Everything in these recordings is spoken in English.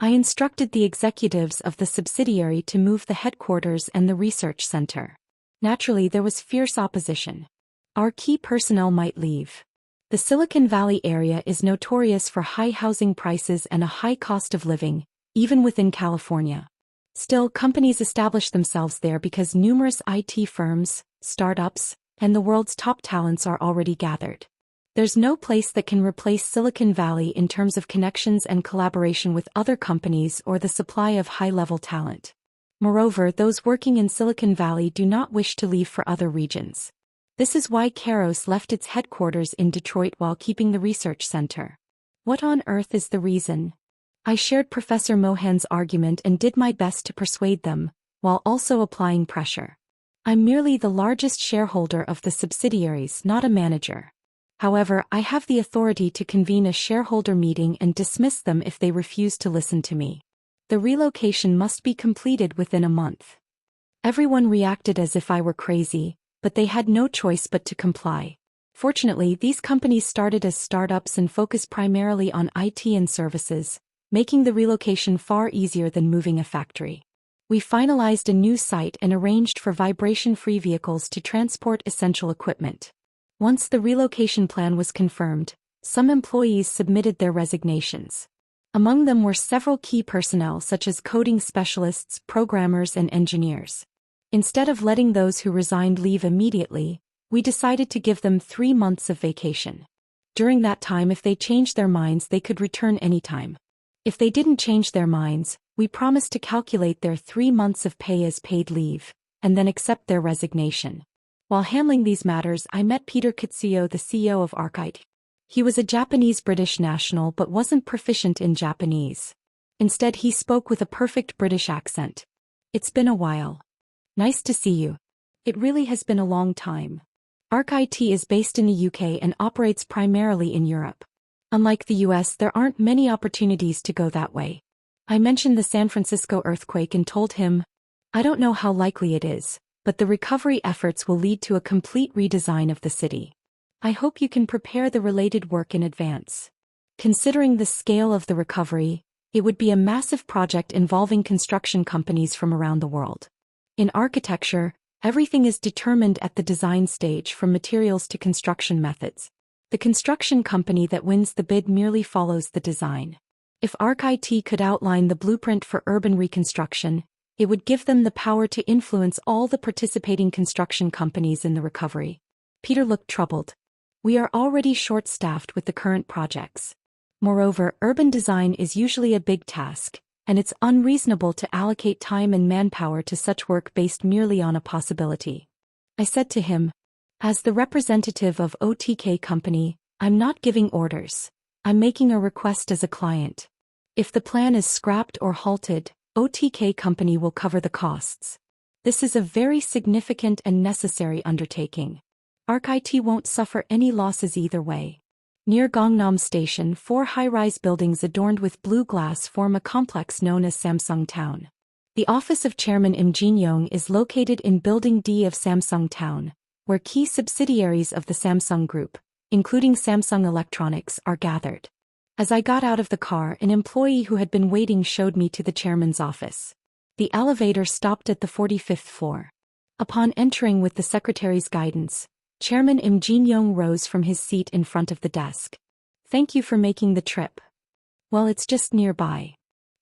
I instructed the executives of the subsidiary to move the headquarters and the research center. Naturally, there was fierce opposition. Our key personnel might leave. The Silicon Valley area is notorious for high housing prices and a high cost of living, even within California. Still, companies establish themselves there because numerous IT firms, startups, and the world's top talents are already gathered. There's no place that can replace Silicon Valley in terms of connections and collaboration with other companies or the supply of high-level talent. Moreover, those working in Silicon Valley do not wish to leave for other regions. This is why Kairos left its headquarters in Detroit while keeping the research center. What on earth is the reason? I shared Professor Mohan's argument and did my best to persuade them, while also applying pressure. I'm merely the largest shareholder of the subsidiaries, not a manager. However, I have the authority to convene a shareholder meeting and dismiss them if they refuse to listen to me. The relocation must be completed within a month. Everyone reacted as if I were crazy, but they had no choice but to comply. Fortunately, these companies started as startups and focus primarily on IT and services, making the relocation far easier than moving a factory. We finalized a new site and arranged for vibration-free vehicles to transport essential equipment. Once the relocation plan was confirmed, some employees submitted their resignations. Among them were several key personnel such as coding specialists, programmers, and engineers. Instead of letting those who resigned leave immediately, we decided to give them 3 months of vacation. During that time, if they changed their minds, they could return anytime. If they didn't change their minds, we promised to calculate their 3 months of pay as paid leave, and then accept their resignation. While handling these matters, I met Peter Kitsuyo, the CEO of Arcite. He was a Japanese-British national but wasn't proficient in Japanese. Instead, he spoke with a perfect British accent. It's been a while. Nice to see you. It really has been a long time. Arcite is based in the UK and operates primarily in Europe. Unlike the US, there aren't many opportunities to go that way. I mentioned the San Francisco earthquake and told him, I don't know how likely it is, but the recovery efforts will lead to a complete redesign of the city. I hope you can prepare the related work in advance. Considering the scale of the recovery, it would be a massive project involving construction companies from around the world. In architecture, everything is determined at the design stage from materials to construction methods. The construction company that wins the bid merely follows the design. If Arcite could outline the blueprint for urban reconstruction, it would give them the power to influence all the participating construction companies in the recovery. Peter looked troubled. We are already short-staffed with the current projects. Moreover, urban design is usually a big task, and it's unreasonable to allocate time and manpower to such work based merely on a possibility. I said to him, as the representative of OTK Company, I'm not giving orders. I'm making a request as a client. If the plan is scrapped or halted, OTK Company will cover the costs. This is a very significant and necessary undertaking. Arcite won't suffer any losses either way. Near Gangnam Station, 4 high-rise buildings adorned with blue glass form a complex known as Samsung Town. The office of Chairman Im Jin-young is located in Building D of Samsung Town, where key subsidiaries of the Samsung Group, including Samsung Electronics, are gathered. As I got out of the car, an employee who had been waiting showed me to the chairman's office. The elevator stopped at the 45th floor. Upon entering with the secretary's guidance, Chairman Im Jin-young rose from his seat in front of the desk. Thank you for making the trip. Well, it's just nearby.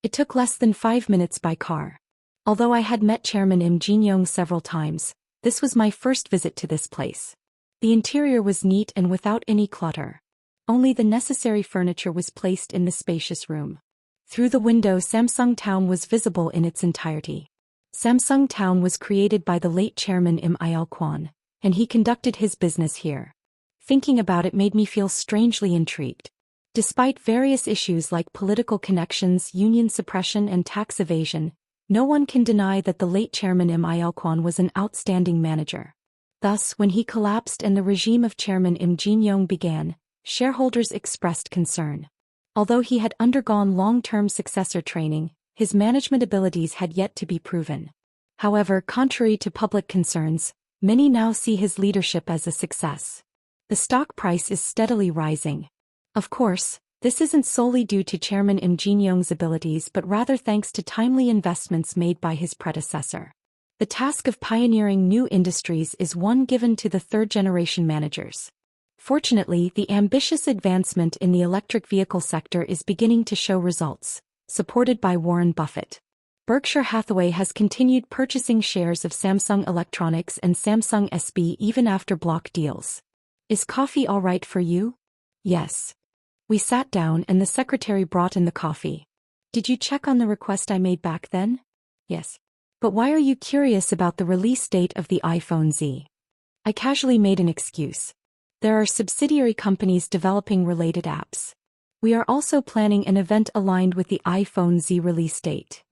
It took less than 5 minutes by car. Although I had met Chairman Im Jin-young several times, this was my first visit to this place. The interior was neat and without any clutter. Only the necessary furniture was placed in the spacious room. Through the window, Samsung Town was visible in its entirety. Samsung Town was created by the late Chairman Im Il-kwon, and he conducted his business here. Thinking about it made me feel strangely intrigued. Despite various issues like political connections, union suppression, and tax evasion, no one can deny that the late Chairman Im Il-kwon was an outstanding manager. Thus, when he collapsed and the regime of Chairman Im Jin-young began, shareholders expressed concern. Although he had undergone long-term successor training, his management abilities had yet to be proven. However, contrary to public concerns, many now see his leadership as a success. The stock price is steadily rising. Of course, This isn't solely due to Chairman Im Jin-young's abilities but rather thanks to timely investments made by his predecessor. The task of pioneering new industries is one given to the third-generation managers. Fortunately, the ambitious advancement in the electric vehicle sector is beginning to show results, supported by Warren Buffett. Berkshire Hathaway has continued purchasing shares of Samsung Electronics and Samsung SB even after block deals. Is coffee all right for you? Yes. We sat down and the secretary brought in the coffee. Did you check on the request I made back then? Yes. But why are you curious about the release date of the iPhone Z? I casually made an excuse. There are subsidiary companies developing related apps. We are also planning an event aligned with the iPhone Z release date.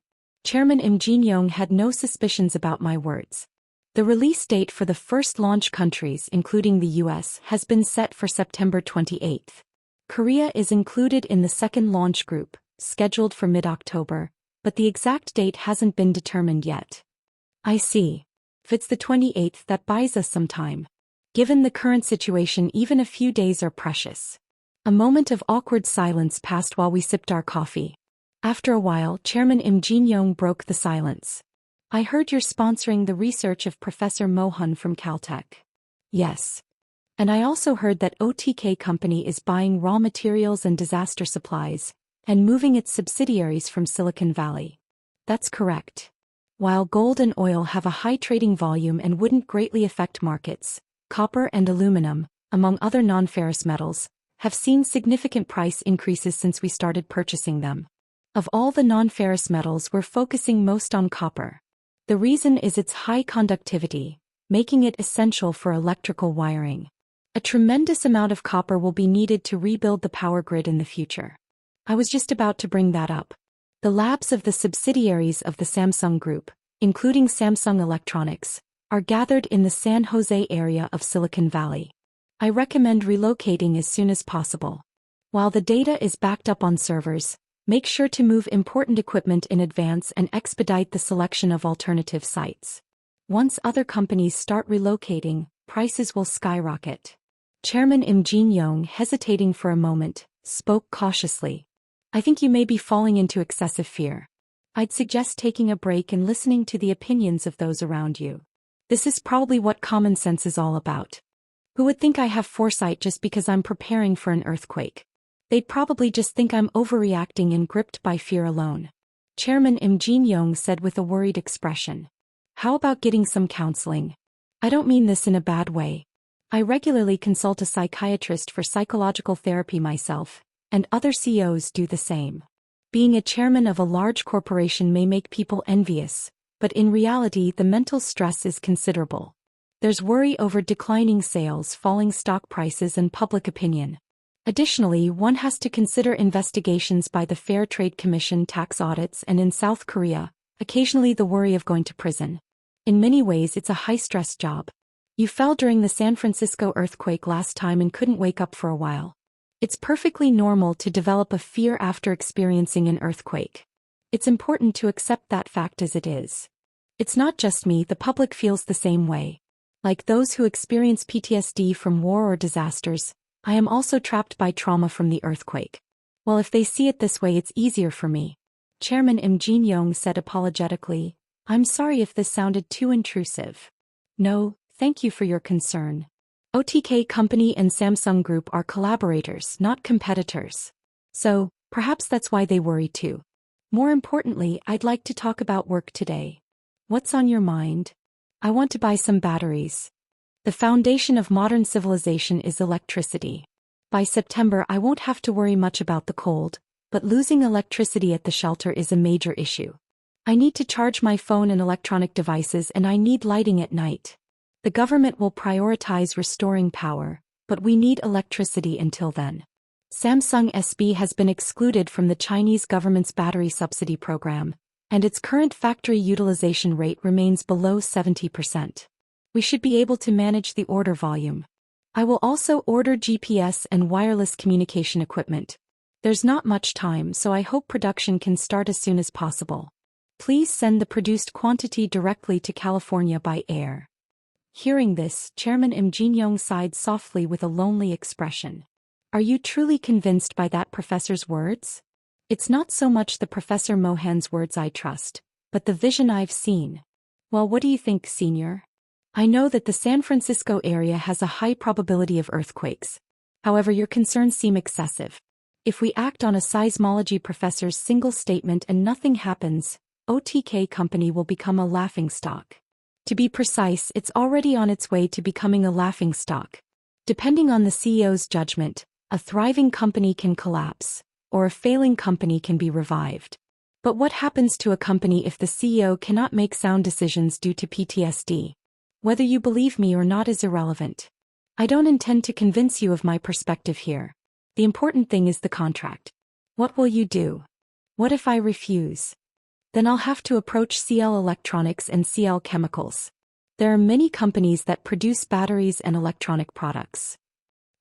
Chairman Im Jin-young had no suspicions about my words. The release date for the first launch countries, including the US, has been set for September 28th. Korea is included in the second launch group, scheduled for mid-October, but the exact date hasn't been determined yet. I see. If it's the 28th, that buys us some time. Given the current situation, even a few days are precious. A moment of awkward silence passed while we sipped our coffee. After a while, Chairman Im Jin-young broke the silence. I heard you're sponsoring the research of Professor Mohan from Caltech. Yes. And I also heard that OTK Company is buying raw materials and disaster supplies, and moving its subsidiaries from Silicon Valley. That's correct. While gold and oil have a high trading volume and wouldn't greatly affect markets, copper and aluminum, among other non-ferrous metals, have seen significant price increases since we started purchasing them. Of all the non-ferrous metals, we're focusing most on copper. The reason is its high conductivity, making it essential for electrical wiring. A tremendous amount of copper will be needed to rebuild the power grid in the future. I was just about to bring that up. The labs of the subsidiaries of the Samsung Group, including Samsung Electronics, are gathered in the San Jose area of Silicon Valley. I recommend relocating as soon as possible. While the data is backed up on servers, make sure to move important equipment in advance and expedite the selection of alternative sites. Once other companies start relocating, prices will skyrocket. Chairman Im Jin-young, hesitating for a moment, spoke cautiously. I think you may be falling into excessive fear. I'd suggest taking a break and listening to the opinions of those around you. This is probably what common sense is all about. Who would think I have foresight just because I'm preparing for an earthquake? They'd probably just think I'm overreacting and gripped by fear alone. Chairman Im Jin-young said with a worried expression. How about getting some counseling? I don't mean this in a bad way. I regularly consult a psychiatrist for psychological therapy myself, and other CEOs do the same. Being a chairman of a large corporation may make people envious, but in reality the mental stress is considerable. There's worry over declining sales, falling stock prices, and public opinion. Additionally, one has to consider investigations by the Fair Trade Commission, tax audits, and in South Korea, occasionally the worry of going to prison. In many ways it's a high-stress job. You fell during the San Francisco earthquake last time and couldn't wake up for a while. It's perfectly normal to develop a fear after experiencing an earthquake. It's important to accept that fact as it is. It's not just me, the public feels the same way. Like those who experience PTSD from war or disasters, I am also trapped by trauma from the earthquake. Well, if they see it this way, it's easier for me. Chairman Im Jin-young said apologetically, I'm sorry if this sounded too intrusive. No, thank you for your concern. OTK Company and Samsung Group are collaborators, not competitors. So, perhaps that's why they worry too. More importantly, I'd like to talk about work today. What's on your mind? I want to buy some batteries. The foundation of modern civilization is electricity. By September, I won't have to worry much about the cold, but losing electricity at the shelter is a major issue. I need to charge my phone and electronic devices, and I need lighting at night. The government will prioritize restoring power, but we need electricity until then. Samsung SB has been excluded from the Chinese government's battery subsidy program, and its current factory utilization rate remains below 70%. We should be able to manage the order volume. I will also order GPS and wireless communication equipment. There's not much time, so I hope production can start as soon as possible. Please send the produced quantity directly to California by air. Hearing this, Chairman Im Jin-young sighed softly with a lonely expression. Are you truly convinced by that professor's words? It's not so much the Professor Mohan's words I trust, but the vision I've seen. Well, what do you think, Senior? I know that the San Francisco area has a high probability of earthquakes. However, your concerns seem excessive. If we act on a seismology professor's single statement and nothing happens, OTK company will become a laughingstock. To be precise, it's already on its way to becoming a laughingstock. Depending on the CEO's judgment, a thriving company can collapse, or a failing company can be revived. But what happens to a company if the CEO cannot make sound decisions due to PTSD? Whether you believe me or not is irrelevant. I don't intend to convince you of my perspective here. The important thing is the contract. What will you do? What if I refuse? Then I'll have to approach CL Electronics and CL Chemicals. There are many companies that produce batteries and electronic products.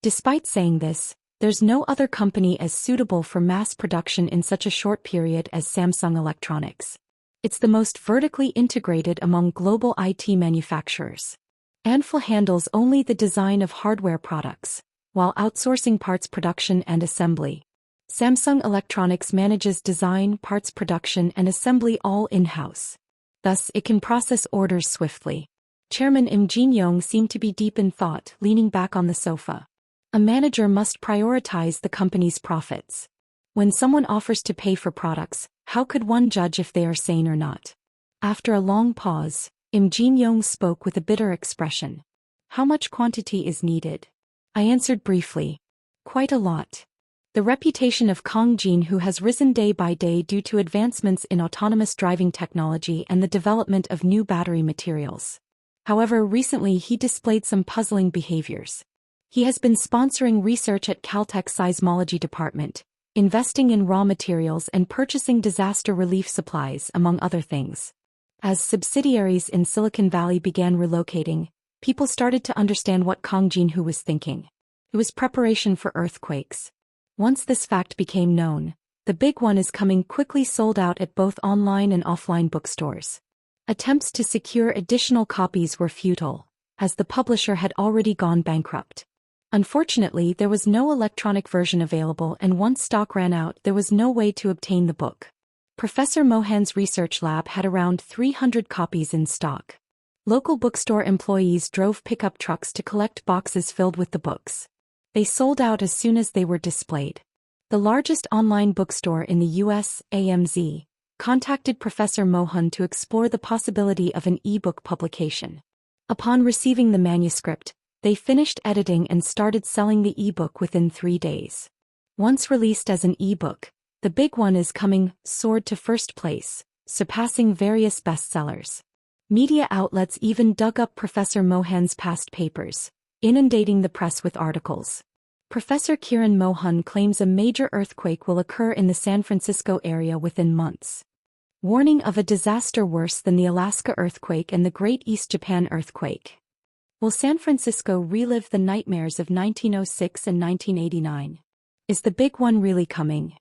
Despite saying this, there's no other company as suitable for mass production in such a short period as Samsung Electronics. It's the most vertically integrated among global IT manufacturers. Anvil handles only the design of hardware products, while outsourcing parts production and assembly. Samsung Electronics manages design, parts production and assembly all in-house. Thus, it can process orders swiftly. Chairman Im Jin-young seemed to be deep in thought, leaning back on the sofa. A manager must prioritize the company's profits. When someone offers to pay for products, how could one judge if they are sane or not? After a long pause, Im Jin-young spoke with a bitter expression. How much quantity is needed? I answered briefly. Quite a lot. The reputation of Kang Jin, who has risen day by day due to advancements in autonomous driving technology and the development of new battery materials. However, recently he displayed some puzzling behaviors. He has been sponsoring research at Caltech's seismology department, investing in raw materials and purchasing disaster relief supplies, among other things. As subsidiaries in Silicon Valley began relocating, people started to understand what Kang Jin-hu was thinking. It was preparation for earthquakes. Once this fact became known, the big one is coming quickly sold out at both online and offline bookstores. Attempts to secure additional copies were futile, as the publisher had already gone bankrupt. Unfortunately, there was no electronic version available, and once stock ran out, there was no way to obtain the book. Professor Mohan's research lab had around 300 copies in stock. Local bookstore employees drove pickup trucks to collect boxes filled with the books. They sold out as soon as they were displayed. The largest online bookstore in the US, AMZ, contacted Professor Mohan to explore the possibility of an e-book publication. Upon receiving the manuscript, they finished editing and started selling the e-book within 3 days. Once released as an e-book, the big one is coming, soared to first place, surpassing various bestsellers. Media outlets even dug up Professor Mohan's past papers, inundating the press with articles. Professor Kiran Mohan claims a major earthquake will occur in the San Francisco area within months. Warning of a disaster worse than the Alaska earthquake and the Great East Japan earthquake. Will San Francisco relive the nightmares of 1906 and 1989? Is the big one really coming?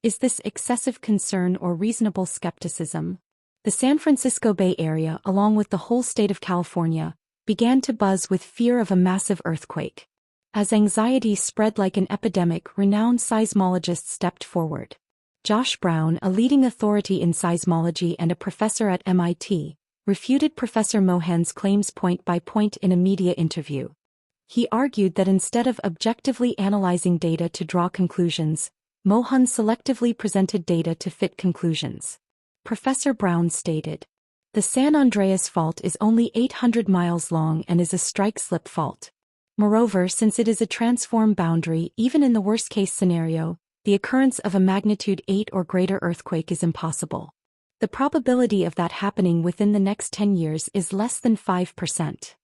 Is this excessive concern or reasonable skepticism? The San Francisco Bay Area, along with the whole state of California, began to buzz with fear of a massive earthquake. As anxiety spread like an epidemic, renowned seismologists stepped forward. Josh Brown, a leading authority in seismology and a professor at MIT, refuted Professor Mohan's claims point by point in a media interview. He argued that instead of objectively analyzing data to draw conclusions, Mohan selectively presented data to fit conclusions. Professor Brown stated, "The San Andreas Fault is only 800 miles long and is a strike-slip fault. Moreover, since it is a transform boundary, even in the worst-case scenario, the occurrence of a magnitude 8 or greater earthquake is impossible. The probability of that happening within the next 10 years is less than 5%.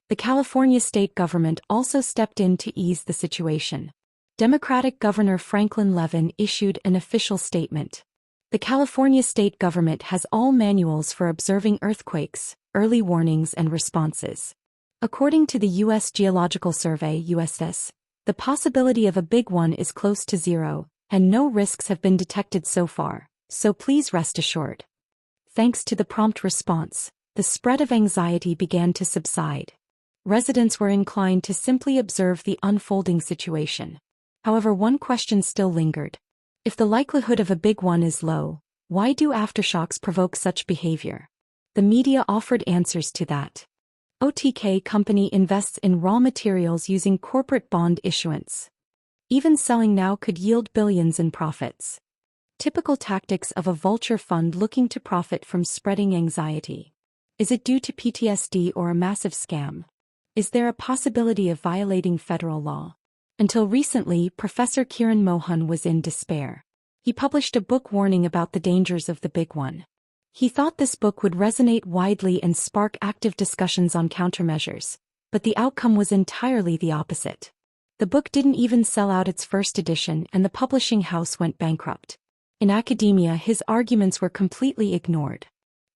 The California state government also stepped in to ease the situation. Democratic Governor Franklin Levin issued an official statement. The California state government has all manuals for observing earthquakes, early warnings and responses. According to the U.S. Geological Survey (USGS), the possibility of a big one is close to zero, and no risks have been detected so far, so please rest assured." Thanks to the prompt response, the spread of anxiety began to subside. Residents were inclined to simply observe the unfolding situation. However, one question still lingered. If the likelihood of a big one is low, why do aftershocks provoke such behavior? The media offered answers to that. OTK company invests in raw materials using corporate bond issuance. Even selling now could yield billions in profits. Typical tactics of a vulture fund looking to profit from spreading anxiety. Is it due to PTSD or a massive scam? Is there a possibility of violating federal law? Until recently, Professor Kiran Mohan was in despair. He published a book warning about the dangers of the big one. He thought this book would resonate widely and spark active discussions on countermeasures, but the outcome was entirely the opposite. The book didn't even sell out its first edition and the publishing house went bankrupt. In academia, his arguments were completely ignored.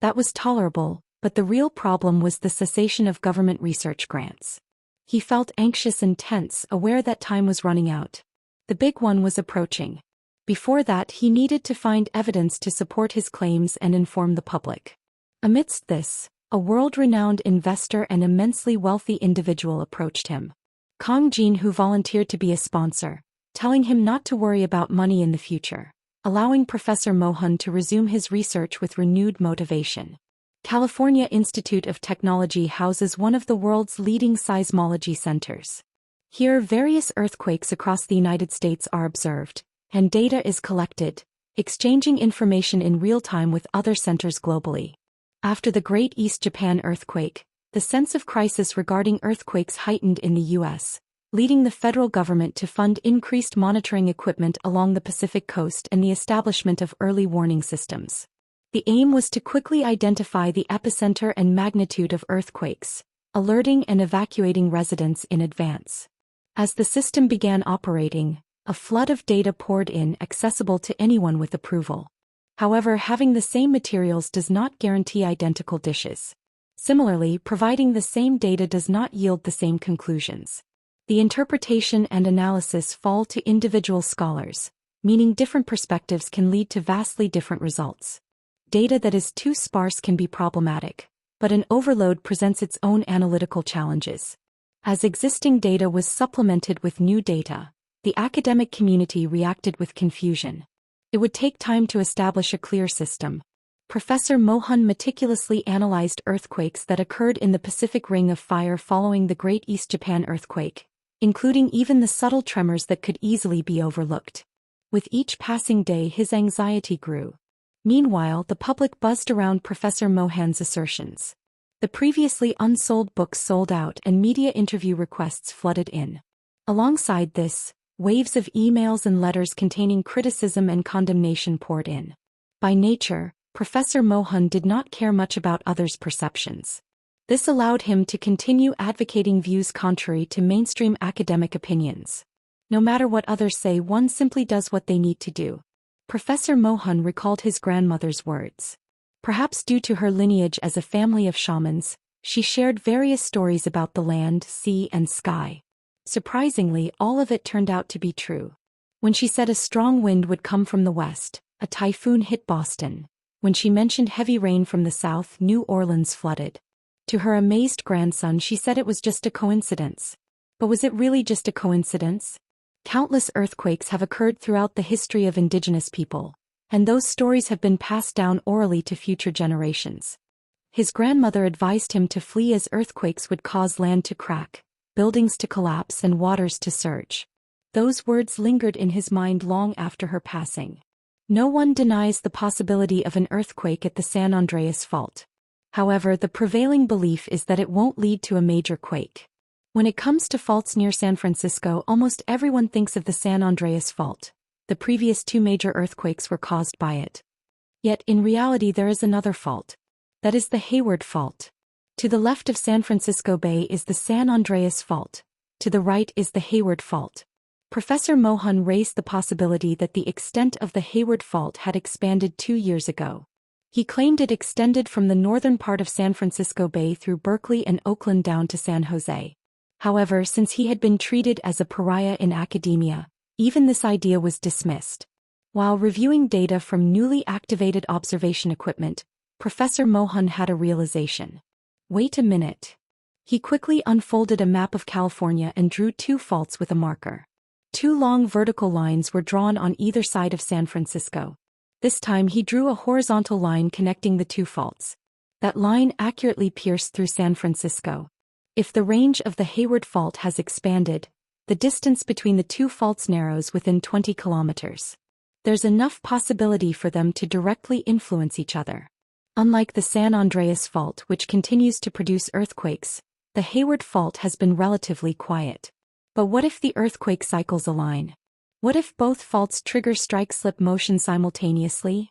That was tolerable, but the real problem was the cessation of government research grants. He felt anxious and tense, aware that time was running out. The big one was approaching. Before that, he needed to find evidence to support his claims and inform the public. Amidst this, a world-renowned investor and immensely wealthy individual approached him. Kong Jin, who volunteered to be a sponsor, telling him not to worry about money in the future, allowing Professor Mohan to resume his research with renewed motivation. California Institute of Technology houses one of the world's leading seismology centers. Here, various earthquakes across the United States are observed, and data is collected, exchanging information in real time with other centers globally. After the Great East Japan earthquake, the sense of crisis regarding earthquakes heightened in the U.S., leading the federal government to fund increased monitoring equipment along the Pacific coast and the establishment of early warning systems. The aim was to quickly identify the epicenter and magnitude of earthquakes, alerting and evacuating residents in advance. As the system began operating, a flood of data poured in, accessible to anyone with approval. However, having the same materials does not guarantee identical dishes. Similarly, providing the same data does not yield the same conclusions. The interpretation and analysis fall to individual scholars, meaning different perspectives can lead to vastly different results. Data that is too sparse can be problematic, but an overload presents its own analytical challenges. As existing data was supplemented with new data, the academic community reacted with confusion. It would take time to establish a clear system. Professor Mohan meticulously analyzed earthquakes that occurred in the Pacific Ring of Fire following the Great East Japan earthquake, including even the subtle tremors that could easily be overlooked. With each passing day, his anxiety grew. Meanwhile, the public buzzed around Professor Mohan's assertions. The previously unsold books sold out and media interview requests flooded in. Alongside this, waves of emails and letters containing criticism and condemnation poured in. By nature, Professor Mohan did not care much about others' perceptions. This allowed him to continue advocating views contrary to mainstream academic opinions. No matter what others say, one simply does what they need to do. Professor Mohan recalled his grandmother's words. Perhaps due to her lineage as a family of shamans, she shared various stories about the land, sea, and sky. Surprisingly, all of it turned out to be true. When she said a strong wind would come from the west, a typhoon hit Boston. When she mentioned heavy rain from the south, New Orleans flooded. To her amazed grandson, she said it was just a coincidence. But was it really just a coincidence? Countless earthquakes have occurred throughout the history of indigenous people, and those stories have been passed down orally to future generations. His grandmother advised him to flee as earthquakes would cause land to crack, buildings to collapse, and waters to surge. Those words lingered in his mind long after her passing. No one denies the possibility of an earthquake at the San Andreas Fault. However, the prevailing belief is that it won't lead to a major quake. When it comes to faults near San Francisco, almost everyone thinks of the San Andreas Fault. The previous two major earthquakes were caused by it. Yet, in reality, there is another fault. That is the Hayward Fault. To the left of San Francisco Bay is the San Andreas Fault. To the right is the Hayward Fault. Professor Mohan raised the possibility that the extent of the Hayward Fault had expanded 2 years ago. He claimed it extended from the northern part of San Francisco Bay through Berkeley and Oakland down to San Jose. However, since he had been treated as a pariah in academia, even this idea was dismissed. While reviewing data from newly activated observation equipment, Professor Mohan had a realization. Wait a minute. He quickly unfolded a map of California and drew two faults with a marker. Two long vertical lines were drawn on either side of San Francisco. This time he drew a horizontal line connecting the two faults. That line accurately pierced through San Francisco. If the range of the Hayward Fault has expanded, the distance between the two faults narrows within 20 kilometers. There's enough possibility for them to directly influence each other. Unlike the San Andreas Fault, which continues to produce earthquakes, the Hayward Fault has been relatively quiet. But what if the earthquake cycles align? What if both faults trigger strike-slip motion simultaneously?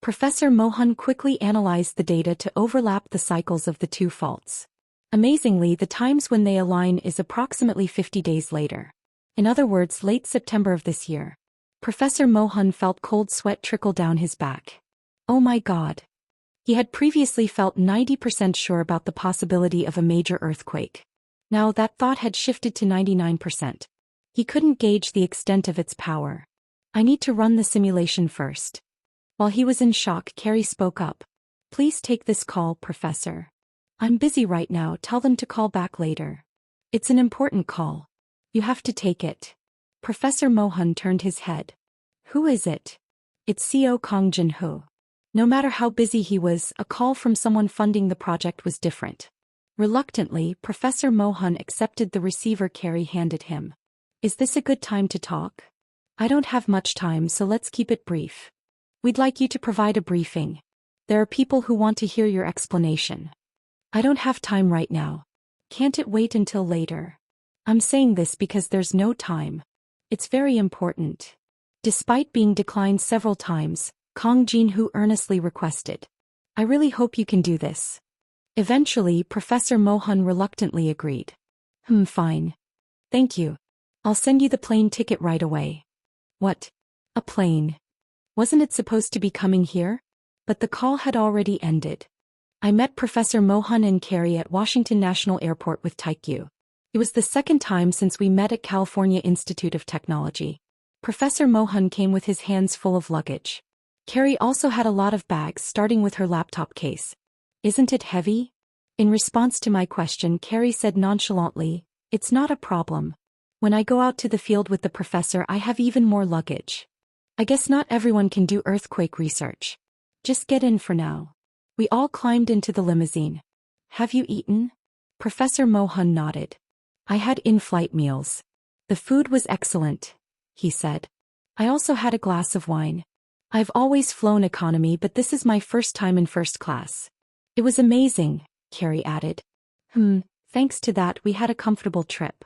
Professor Mohan quickly analyzed the data to overlap the cycles of the two faults. Amazingly, the times when they align is approximately 50 days later. In other words, late September of this year. Professor Mohan felt cold sweat trickle down his back. Oh my God. He had previously felt 90% sure about the possibility of a major earthquake. Now that thought had shifted to 99%. He couldn't gauge the extent of its power. I need to run the simulation first. While he was in shock, Carrie spoke up. Please take this call, Professor. I'm busy right now, tell them to call back later. It's an important call. You have to take it. Professor Mohan turned his head. Who is it? It's CO Kong Jin-ho. No matter how busy he was, a call from someone funding the project was different. Reluctantly, Professor Mohan accepted the receiver Carrie handed him. Is this a good time to talk? I don't have much time, so let's keep it brief. We'd like you to provide a briefing. There are people who want to hear your explanation. I don't have time right now. Can't it wait until later? I'm saying this because there's no time. It's very important. Despite being declined several times, Kong Jin-ho earnestly requested. I really hope you can do this. Eventually, Professor Mohan reluctantly agreed. Fine. Thank you. I'll send you the plane ticket right away. What? A plane? Wasn't it supposed to be coming here? But the call had already ended. I met Professor Mohan and Carrie at Washington National Airport with Taikyu. It was the second time since we met at California Institute of Technology. Professor Mohan came with his hands full of luggage. Carrie also had a lot of bags, starting with her laptop case. Isn't it heavy? In response to my question, Carrie said nonchalantly, it's not a problem. When I go out to the field with the professor, I have even more luggage. I guess not everyone can do earthquake research. Just get in for now. We all climbed into the limousine. Have you eaten? Professor Mohan nodded. I had in-flight meals. The food was excellent, he said. I also had a glass of wine. I've always flown economy, but this is my first time in first class. It was amazing, Carrie added. Thanks to that, we had a comfortable trip.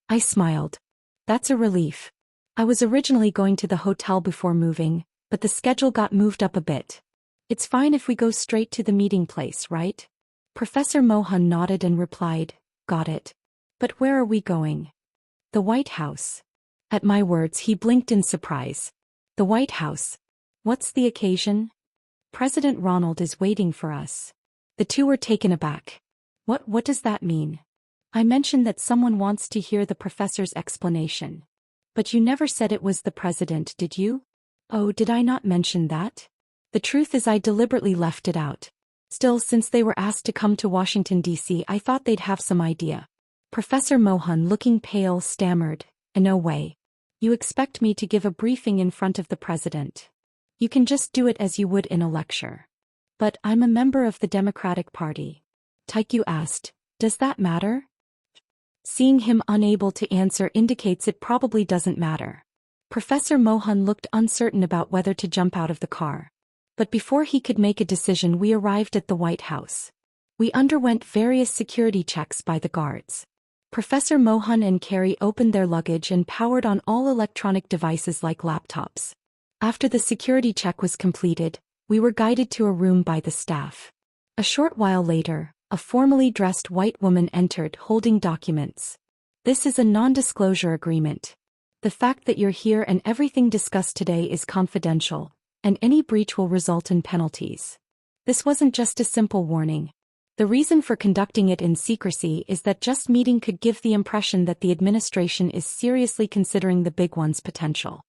I smiled. That's a relief. I was originally going to the hotel before moving, but the schedule got moved up a bit. It's fine if we go straight to the meeting place, right? Professor Mohan nodded and replied, got it. But where are we going? The White House. At my words, he blinked in surprise. The White House. What's the occasion? President Ronald is waiting for us. The two were taken aback. What does that mean? I mentioned that someone wants to hear the professor's explanation. But you never said it was the president, did you? Oh, did I not mention that? The truth is I deliberately left it out. Still, since they were asked to come to Washington, D.C., I thought they'd have some idea. Professor Mohan, looking pale, stammered, no way. You expect me to give a briefing in front of the president. You can just do it as you would in a lecture. But I'm a member of the Democratic Party. Taikyu asked, does that matter? Seeing him unable to answer indicates it probably doesn't matter. Professor Mohan looked uncertain about whether to jump out of the car. But before he could make a decision, we arrived at the White House. We underwent various security checks by the guards. Professor Mohan and Carrie opened their luggage and powered on all electronic devices like laptops. After the security check was completed, we were guided to a room by the staff. A short while later, a formally dressed white woman entered holding documents. This is a non-disclosure agreement. The fact that you're here and everything discussed today is confidential, and any breach will result in penalties. This wasn't just a simple warning. The reason for conducting it in secrecy is that just meeting could give the impression that the administration is seriously considering the big one's potential.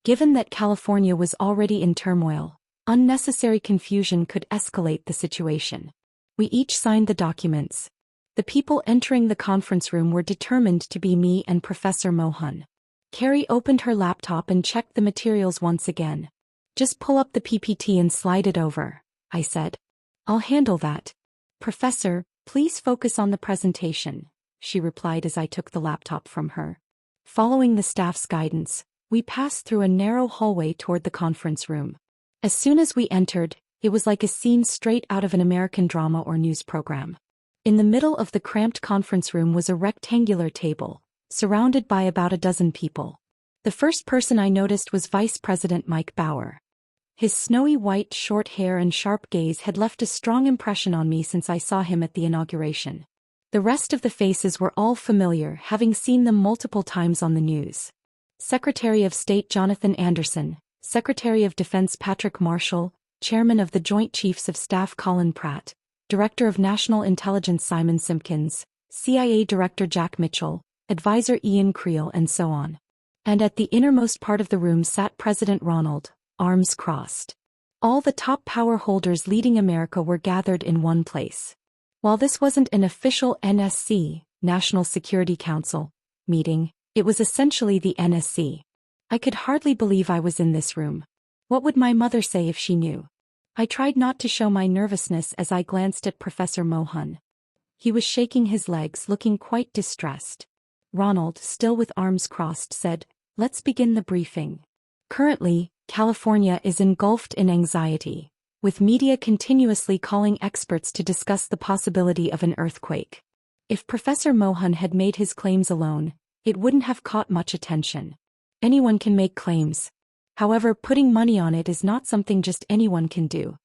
Given that California was already in turmoil, unnecessary confusion could escalate the situation. We each signed the documents. The people entering the conference room were determined to be me and Professor Mohan. Carrie opened her laptop and checked the materials once again. Just pull up the PPT and slide it over, I said. I'll handle that. Professor, please focus on the presentation, she replied as I took the laptop from her. Following the staff's guidance, we passed through a narrow hallway toward the conference room. As soon as we entered, it was like a scene straight out of an American drama or news program. In the middle of the cramped conference room was a rectangular table, surrounded by about a dozen people. The first person I noticed was Vice President Mike Bauer. His snowy white short hair and sharp gaze had left a strong impression on me since I saw him at the inauguration. The rest of the faces were all familiar, having seen them multiple times on the news. Secretary of State Jonathan Anderson, Secretary of Defense Patrick Marshall, Chairman of the Joint Chiefs of Staff Colin Pratt, Director of National Intelligence Simon Simpkins, CIA Director Jack Mitchell, Advisor Ian Creel, and so on. And at the innermost part of the room sat President Ronald, arms crossed. All the top power holders leading America were gathered in one place. While this wasn't an official NSC, National Security Council, meeting, it was essentially the NSC. I could hardly believe I was in this room. What would my mother say if she knew? I tried not to show my nervousness as I glanced at Professor Mohan. He was shaking his legs, looking quite distressed. Ronald, still with arms crossed, said, "Let's begin the briefing." Currently, California is engulfed in anxiety, with media continuously calling experts to discuss the possibility of an earthquake. If Professor Mohan had made his claims alone, it wouldn't have caught much attention. Anyone can make claims. However, putting money on it is not something just anyone can do.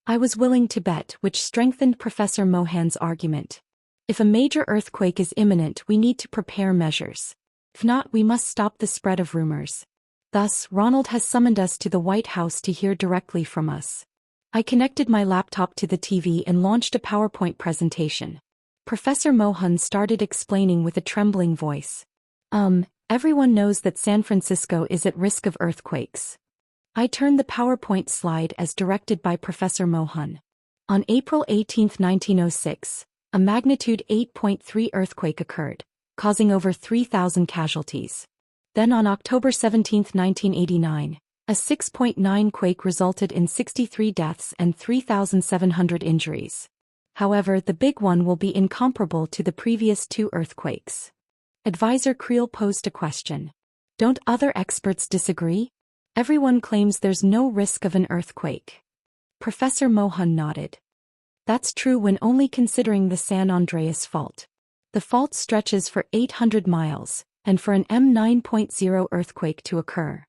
I was willing to bet, which strengthened Professor Mohan's argument. If a major earthquake is imminent, we need to prepare measures. If not, we must stop the spread of rumors. Thus, Ronald has summoned us to the White House to hear directly from us. I connected my laptop to the TV and launched a PowerPoint presentation. Professor Mohan started explaining with a trembling voice. Everyone knows that San Francisco is at risk of earthquakes. I turned the PowerPoint slide as directed by Professor Mohan. On April 18, 1906, a magnitude 8.3 earthquake occurred, causing over 3,000 casualties. Then on October 17, 1989, a 6.9 quake resulted in 63 deaths and 3,700 injuries. However, the big one will be incomparable to the previous two earthquakes. Advisor Creel posed a question. Don't other experts disagree? Everyone claims there's no risk of an earthquake. Professor Mohan nodded. That's true when only considering the San Andreas Fault. The fault stretches for 800 miles, and for an M9.0 earthquake to occur.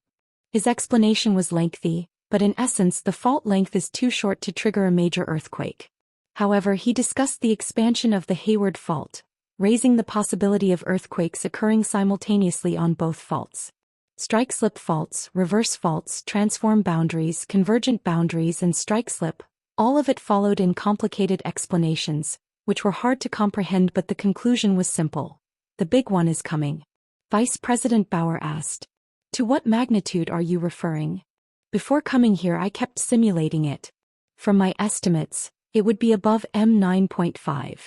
His explanation was lengthy, but in essence the fault length is too short to trigger a major earthquake. However, he discussed the expansion of the Hayward Fault, raising the possibility of earthquakes occurring simultaneously on both faults. Strike-slip faults, reverse faults, transform boundaries, convergent boundaries, and strike-slip, all of it followed in complicated explanations, which were hard to comprehend, but the conclusion was simple. The big one is coming. Vice President Bauer asked. To what magnitude are you referring? Before coming here I kept simulating it. From my estimates, it would be above M9.5.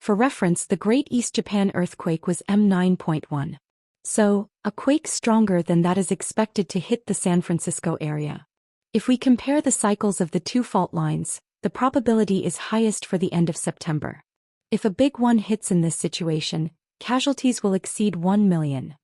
For reference, the Great East Japan earthquake was M9.1. So, a quake stronger than that is expected to hit the San Francisco area. If we compare the cycles of the two fault lines, the probability is highest for the end of September. If a big one hits in this situation, casualties will exceed 1 million.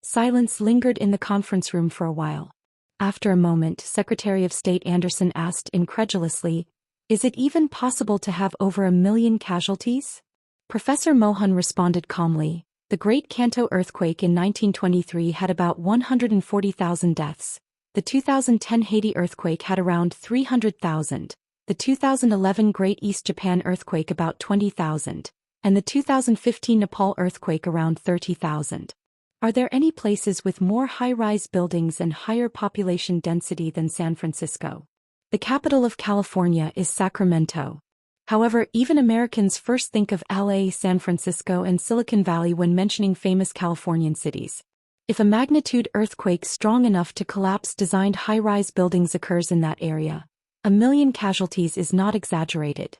Silence lingered in the conference room for a while. After a moment, Secretary of State Anderson asked incredulously, "Is it even possible to have over 1 million casualties?" Professor Mohan responded calmly, "The Great Kanto earthquake in 1923 had about 140,000 deaths. The 2010 Haiti earthquake had around 300,000. The 2011 Great East Japan earthquake about 20,000. And the 2015 Nepal earthquake around 30,000. Are there any places with more high-rise buildings and higher population density than San Francisco? The capital of California is Sacramento. However, even Americans first think of LA, San Francisco, and Silicon Valley when mentioning famous Californian cities. If a magnitude earthquake strong enough to collapse designed high-rise buildings occurs in that area, 1 million casualties is not exaggerated.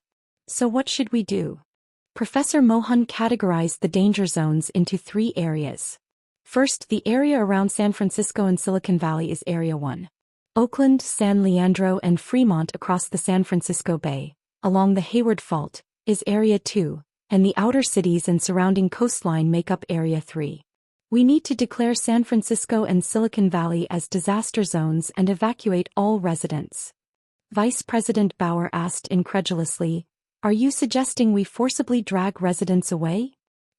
So what should we do? Professor Mohan categorized the danger zones into 3 areas. First, the area around San Francisco and Silicon Valley is Area 1. Oakland, San Leandro and Fremont across the San Francisco Bay, along the Hayward Fault, is Area 2, and the outer cities and surrounding coastline make up Area 3. We need to declare San Francisco and Silicon Valley as disaster zones and evacuate all residents. Vice President Bauer asked incredulously, "Are you suggesting we forcibly drag residents away?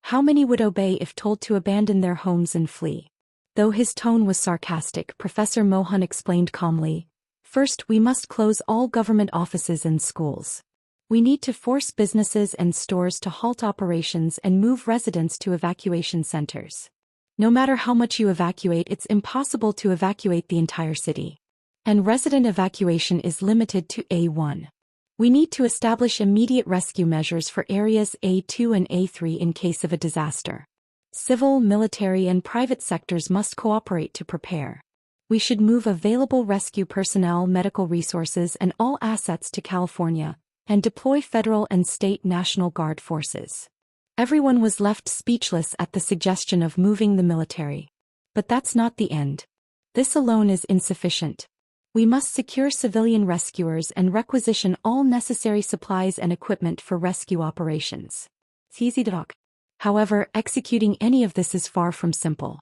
How many would obey if told to abandon their homes and flee?" Though his tone was sarcastic, Professor Mohan explained calmly, "First, we must close all government offices and schools. We need to force businesses and stores to halt operations and move residents to evacuation centers. No matter how much you evacuate, it's impossible to evacuate the entire city. And resident evacuation is limited to A1. We need to establish immediate rescue measures for areas A2 and A3 in case of a disaster. Civil, military and private sectors must cooperate to prepare. We should move available rescue personnel, medical resources and all assets to California, and deploy federal and state National Guard forces." Everyone was left speechless at the suggestion of moving the military. But that's not the end. This alone is insufficient. We must secure civilian rescuers and requisition all necessary supplies and equipment for rescue operations. However, executing any of this is far from simple.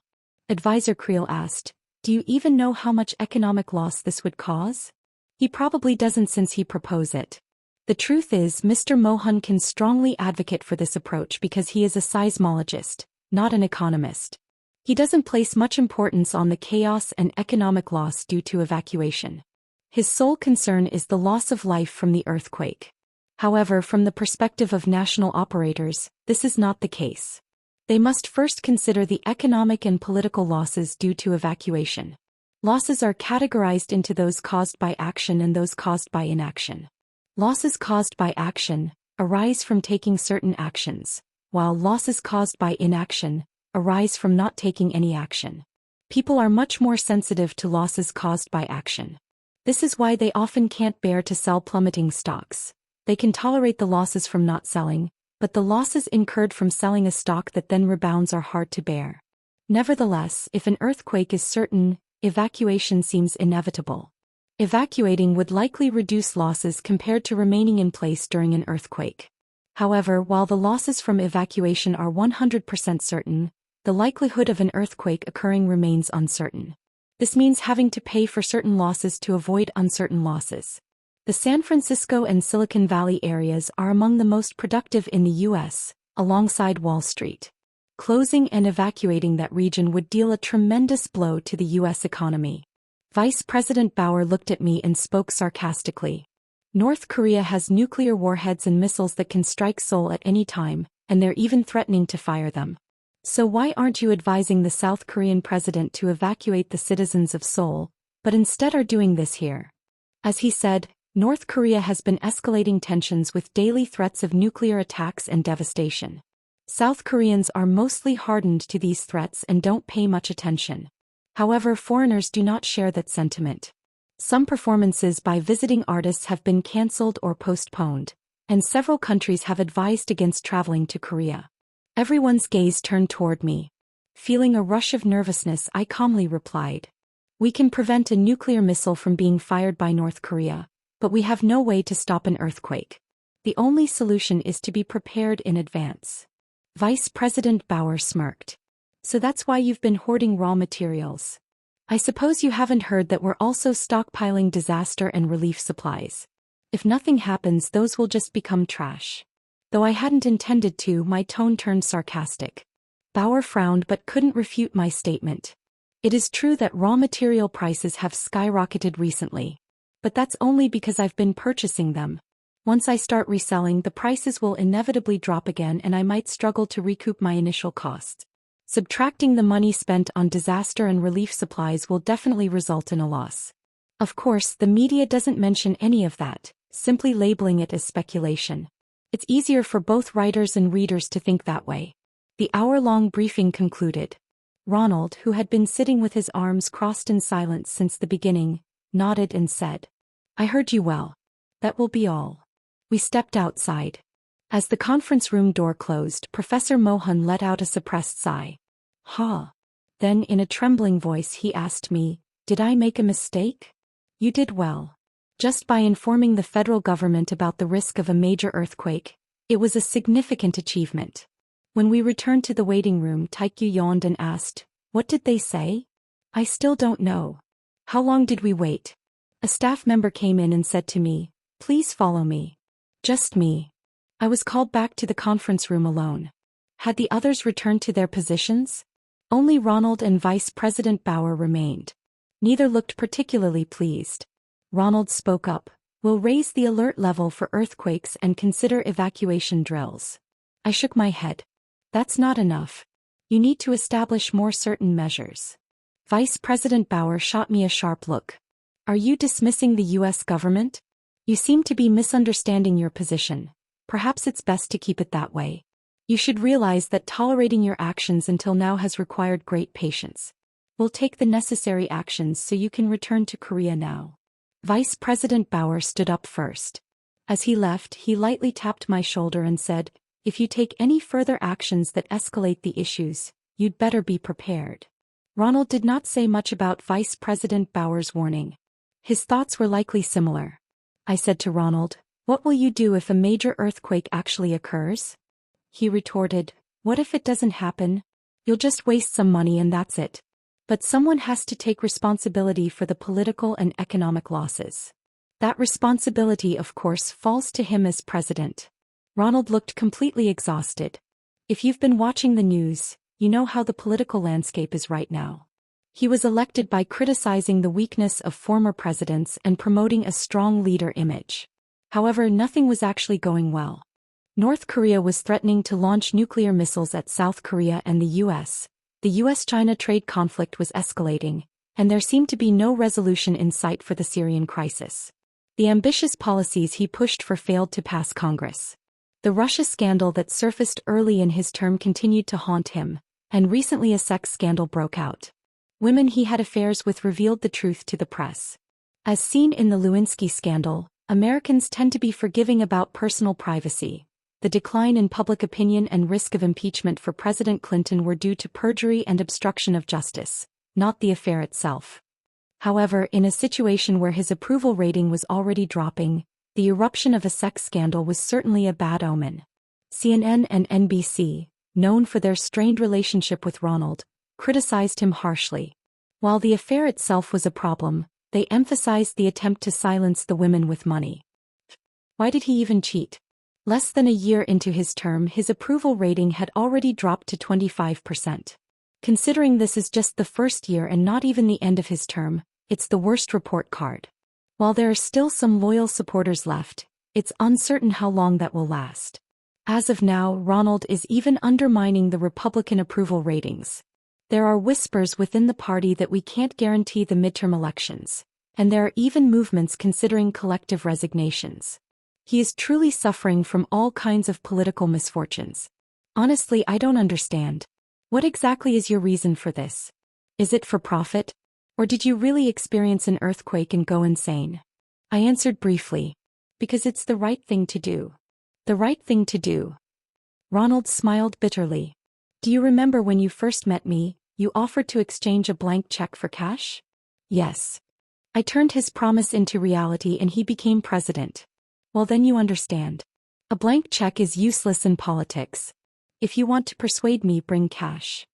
Advisor Creel asked, "Do you even know how much economic loss this would cause?" "He probably doesn't, since he proposed it. The truth is, Mr. Mohan can strongly advocate for this approach because he is a seismologist, not an economist. He doesn't place much importance on the chaos and economic loss due to evacuation. His sole concern is the loss of life from the earthquake. However, from the perspective of national operators, this is not the case. They must first consider the economic and political losses due to evacuation. Losses are categorized into those caused by action and those caused by inaction. Losses caused by action arise from taking certain actions, while losses caused by inaction arise from not taking any action. People are much more sensitive to losses caused by action. This is why they often can't bear to sell plummeting stocks. They can tolerate the losses from not selling, but the losses incurred from selling a stock that then rebounds are hard to bear. Nevertheless, if an earthquake is certain, evacuation seems inevitable. Evacuating would likely reduce losses compared to remaining in place during an earthquake. However, while the losses from evacuation are 100% certain, the likelihood of an earthquake occurring remains uncertain. This means having to pay for certain losses to avoid uncertain losses. The San Francisco and Silicon Valley areas are among the most productive in the U.S., alongside Wall Street. Closing and evacuating that region would deal a tremendous blow to the U.S. economy. Vice President Bauer looked at me and spoke sarcastically. "North Korea has nuclear warheads and missiles that can strike Seoul at any time, and they're even threatening to fire them. So why aren't you advising the South Korean president to evacuate the citizens of Seoul, but instead are doing this here?" As he said, North Korea has been escalating tensions with daily threats of nuclear attacks and devastation. South Koreans are mostly hardened to these threats and don't pay much attention. However, foreigners do not share that sentiment. Some performances by visiting artists have been cancelled or postponed, and several countries have advised against traveling to Korea. Everyone's gaze turned toward me. Feeling a rush of nervousness, I calmly replied, "We can prevent a nuclear missile from being fired by North Korea, but we have no way to stop an earthquake. The only solution is to be prepared in advance." Vice President Bauer smirked. "So that's why you've been hoarding raw materials. I suppose you haven't heard that we're also stockpiling disaster and relief supplies. If nothing happens, those will just become trash." Though I hadn't intended to, my tone turned sarcastic. Bauer frowned but couldn't refute my statement. "It is true that raw material prices have skyrocketed recently. But that's only because I've been purchasing them. Once I start reselling, the prices will inevitably drop again and I might struggle to recoup my initial costs. Subtracting the money spent on disaster and relief supplies will definitely result in a loss. Of course, the media doesn't mention any of that, simply labeling it as speculation. It's easier for both writers and readers to think that way." The hour-long briefing concluded. Ronald, who had been sitting with his arms crossed in silence since the beginning, nodded and said, "I heard you well. That will be all." We stepped outside. As the conference room door closed, Professor Mohan let out a suppressed sigh. Then in a trembling voice he asked me, "Did I make a mistake?" "You did well. Just by informing the federal government about the risk of a major earthquake, it was a significant achievement." When we returned to the waiting room, Taikyu yawned and asked, "What did they say?" "I still don't know." "How long did we wait?" A staff member came in and said to me, "Please follow me." Just me. I was called back to the conference room alone. Had the others returned to their positions? Only Ronald and Vice President Bauer remained. Neither looked particularly pleased. Ronald spoke up, "We'll raise the alert level for earthquakes and consider evacuation drills." I shook my head. "That's not enough. You need to establish more certain measures." Vice President Bauer shot me a sharp look. "Are you dismissing the U.S. government? You seem to be misunderstanding your position. Perhaps it's best to keep it that way. You should realize that tolerating your actions until now has required great patience. We'll take the necessary actions so you can return to Korea now." Vice President Bauer stood up first. As he left, he lightly tapped my shoulder and said, "If you take any further actions that escalate the issues, you'd better be prepared." Ronald did not say much about Vice President Bauer's warning. His thoughts were likely similar. I said to Ronald, "What will you do if a major earthquake actually occurs?" He retorted, "What if it doesn't happen? You'll just waste some money and that's it. But someone has to take responsibility for the political and economic losses. That responsibility, of course, falls to him as president." Ronald looked completely exhausted. "If you've been watching the news, you know how the political landscape is right now. He was elected by criticizing the weakness of former presidents and promoting a strong leader image. However, nothing was actually going well. North Korea was threatening to launch nuclear missiles at South Korea and the U.S. The U.S.-China trade conflict was escalating, and there seemed to be no resolution in sight for the Syrian crisis. The ambitious policies he pushed for failed to pass Congress. The Russia scandal that surfaced early in his term continued to haunt him, and recently a sex scandal broke out. Women he had affairs with revealed the truth to the press. As seen in the Lewinsky scandal, Americans tend to be forgiving about personal privacy. The decline in public opinion and risk of impeachment for President Clinton were due to perjury and obstruction of justice, not the affair itself. However, in a situation where his approval rating was already dropping, the eruption of a sex scandal was certainly a bad omen. CNN and NBC, known for their strained relationship with Ronald, criticized him harshly. While the affair itself was a problem, they emphasized the attempt to silence the women with money. Why did he even cheat? Less than a year into his term, his approval rating had already dropped to 25%. Considering this is just the first year and not even the end of his term, it's the worst report card. While there are still some loyal supporters left, it's uncertain how long that will last. As of now, Ronald is even undermining the Republican approval ratings. There are whispers within the party that we can't guarantee the midterm elections, and there are even movements considering collective resignations. He is truly suffering from all kinds of political misfortunes. Honestly, I don't understand. What exactly is your reason for this? Is it for profit? Or did you really experience an earthquake and go insane? I answered briefly. Because it's the right thing to do. The right thing to do. Ronald smiled bitterly. Do you remember when you first met me, you offered to exchange a blank check for cash? Yes. I turned his promise into reality and he became president. Well, then you understand. A blank check is useless in politics. If you want to persuade me, bring cash.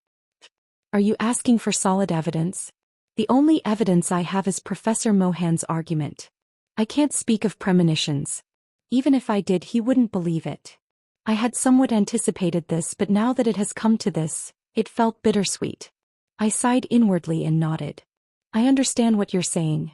Are you asking for solid evidence? The only evidence I have is Professor Mohan's argument. I can't speak of premonitions. Even if I did, he wouldn't believe it. I had somewhat anticipated this, but now that it has come to this, it felt bittersweet. I sighed inwardly and nodded. I understand what you're saying.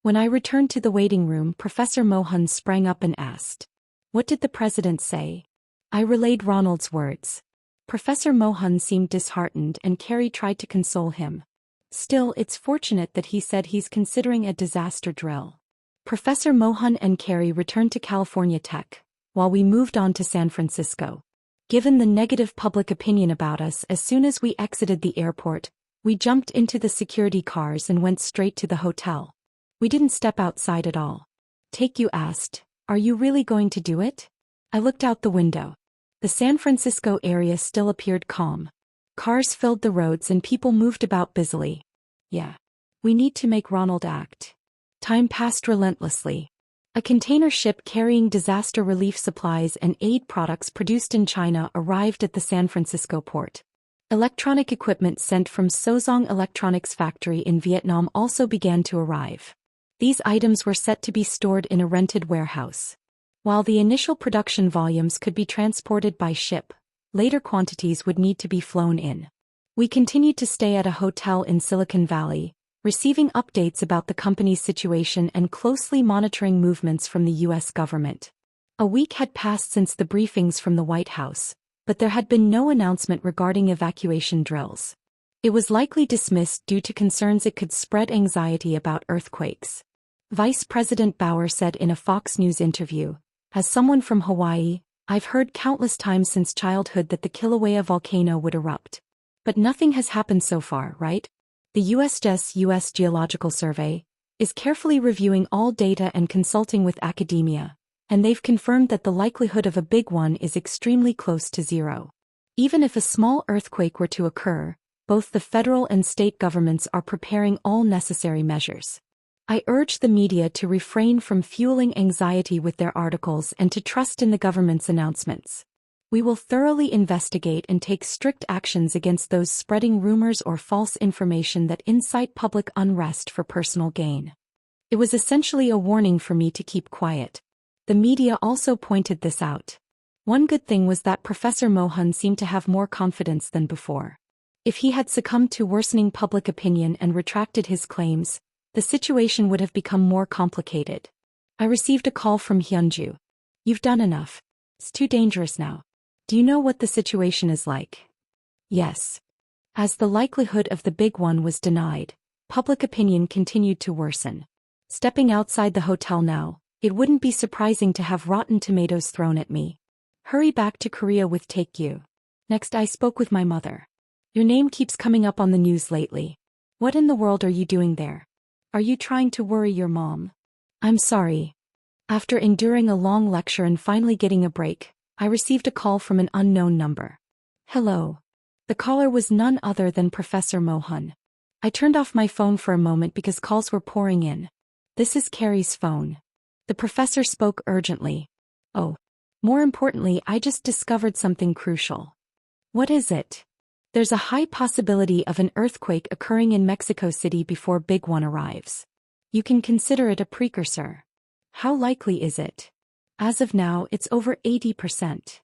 When I returned to the waiting room, Professor Mohan sprang up and asked, "What did the president say?" I relayed Ronald's words. Professor Mohan seemed disheartened and Carrie tried to console him. Still, it's fortunate that he said he's considering a disaster drill. Professor Mohan and Carrie returned to California Tech, while we moved on to San Francisco. Given the negative public opinion about us as soon as we exited the airport, we jumped into the security cars and went straight to the hotel. We didn't step outside at all. Taekyu asked, "Are you really going to do it?" I looked out the window. The San Francisco area still appeared calm. Cars filled the roads and people moved about busily. Yeah. We need to make Ronald act. Time passed relentlessly. A container ship carrying disaster relief supplies and aid products produced in China arrived at the San Francisco port. Electronic equipment sent from Sozong Electronics factory in Vietnam also began to arrive. These items were set to be stored in a rented warehouse. While the initial production volumes could be transported by ship, later quantities would need to be flown in. We continued to stay at a hotel in Silicon Valley, receiving updates about the company's situation and closely monitoring movements from the U.S. government. A week had passed since the briefings from the White House, but there had been no announcement regarding evacuation drills. It was likely dismissed due to concerns it could spread anxiety about earthquakes. Vice President Bauer said in a Fox News interview, "As someone from Hawaii, I've heard countless times since childhood that the Kilauea volcano would erupt. But nothing has happened so far, right?" The USGS U.S. Geological Survey is carefully reviewing all data and consulting with academia, and they've confirmed that the likelihood of a big one is extremely close to zero. Even if a small earthquake were to occur, both the federal and state governments are preparing all necessary measures. I urge the media to refrain from fueling anxiety with their articles and to trust in the government's announcements. We will thoroughly investigate and take strict actions against those spreading rumors or false information that incite public unrest for personal gain. It was essentially a warning for me to keep quiet. The media also pointed this out. One good thing was that Professor Mohan seemed to have more confidence than before. If he had succumbed to worsening public opinion and retracted his claims, the situation would have become more complicated. I received a call from Hyunju. "You've done enough. It's too dangerous now. Do you know what the situation is like?" Yes. As the likelihood of the big one was denied, public opinion continued to worsen. Stepping outside the hotel now, it wouldn't be surprising to have rotten tomatoes thrown at me. Hurry back to Korea with Taekyu. Next, I spoke with my mother. "Your name keeps coming up on the news lately. What in the world are you doing there? Are you trying to worry your mom?" "I'm sorry." After enduring a long lecture and finally getting a break, I received a call from an unknown number. "Hello." The caller was none other than Professor Mohan. I turned off my phone for a moment because calls were pouring in. "This is Carrie's phone." The professor spoke urgently. "Oh. More importantly, I just discovered something crucial." "What is it?" "There's a high possibility of an earthquake occurring in Mexico City before big one arrives. You can consider it a precursor." "How likely is it?" "As of now, it's over 80%.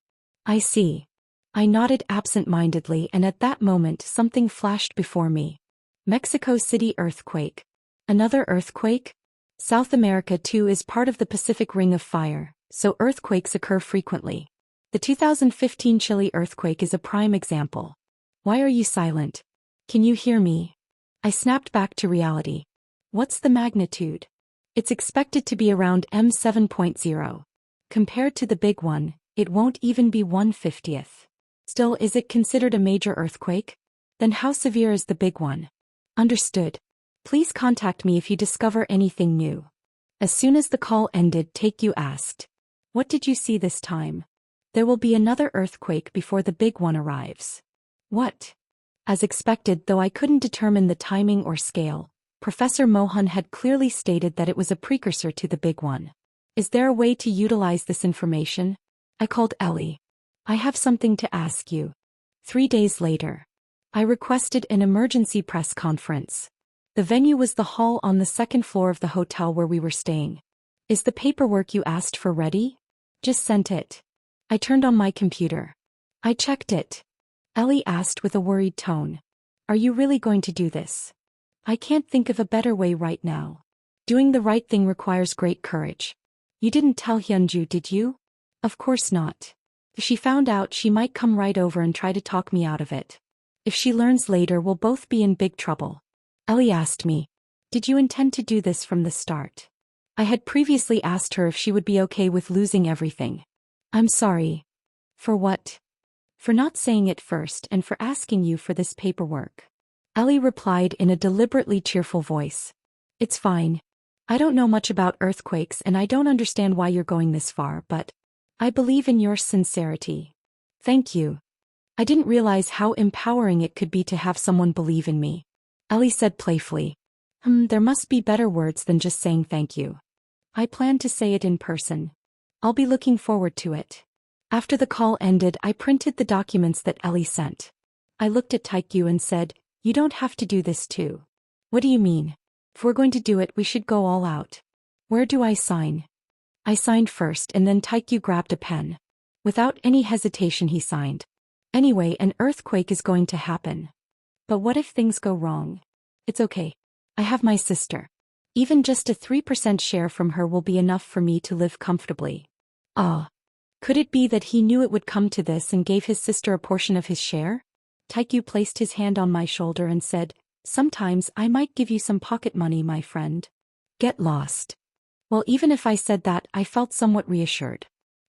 "I see." I nodded absent-mindedly, and at that moment something flashed before me. Mexico City earthquake. Another earthquake? South America too is part of the Pacific Ring of Fire, so earthquakes occur frequently. The 2015 Chile earthquake is a prime example. Why are you silent? Can you hear me? I snapped back to reality. What's the magnitude? It's expected to be around M7.0. Compared to the big one, it won't even be 1/50th. Still, is it considered a major earthquake? Then how severe is the big one? Understood. Please contact me if you discover anything new. As soon as the call ended, Taekyu asked, "What did you see this time?" "There will be another earthquake before the big one arrives." "What?" As expected, though I couldn't determine the timing or scale, Professor Mohan had clearly stated that it was a precursor to the big one. Is there a way to utilize this information? I called Ellie. "I have something to ask you." 3 days later, I requested an emergency press conference. The venue was the hall on the second floor of the hotel where we were staying. "Is the paperwork you asked for ready?" "Just sent it." I turned on my computer. "I checked it." Ellie asked with a worried tone. "Are you really going to do this?" "I can't think of a better way right now. Doing the right thing requires great courage." "You didn't tell Hyunju, did you?" "Of course not. If she found out, she might come right over and try to talk me out of it. If she learns later, we'll both be in big trouble." Ellie asked me, "Did you intend to do this from the start?" I had previously asked her if she would be okay with losing everything. "I'm sorry." "For what?" "For not saying it first and for asking you for this paperwork." Ellie replied in a deliberately cheerful voice. "It's fine. I don't know much about earthquakes and I don't understand why you're going this far, but I believe in your sincerity." "Thank you." I didn't realize how empowering it could be to have someone believe in me. Ellie said playfully. There must be better words than just saying thank you. I plan to say it in person. I'll be looking forward to it. After the call ended, I printed the documents that Ellie sent. I looked at Taikyu and said, "You don't have to do this too." "What do you mean? If we're going to do it, we should go all out." "Where do I sign?" I signed first and then Taikyu grabbed a pen. Without any hesitation he signed. "Anyway, an earthquake is going to happen. But what if things go wrong? It's okay. I have my sister. Even just a 3% share from her will be enough for me to live comfortably." Ah. Could it be that he knew it would come to this and gave his sister a portion of his share? Taikyu placed his hand on my shoulder and said, "Sometimes I might give you some pocket money, my friend." Get lost. Well, even if I said that, I felt somewhat reassured.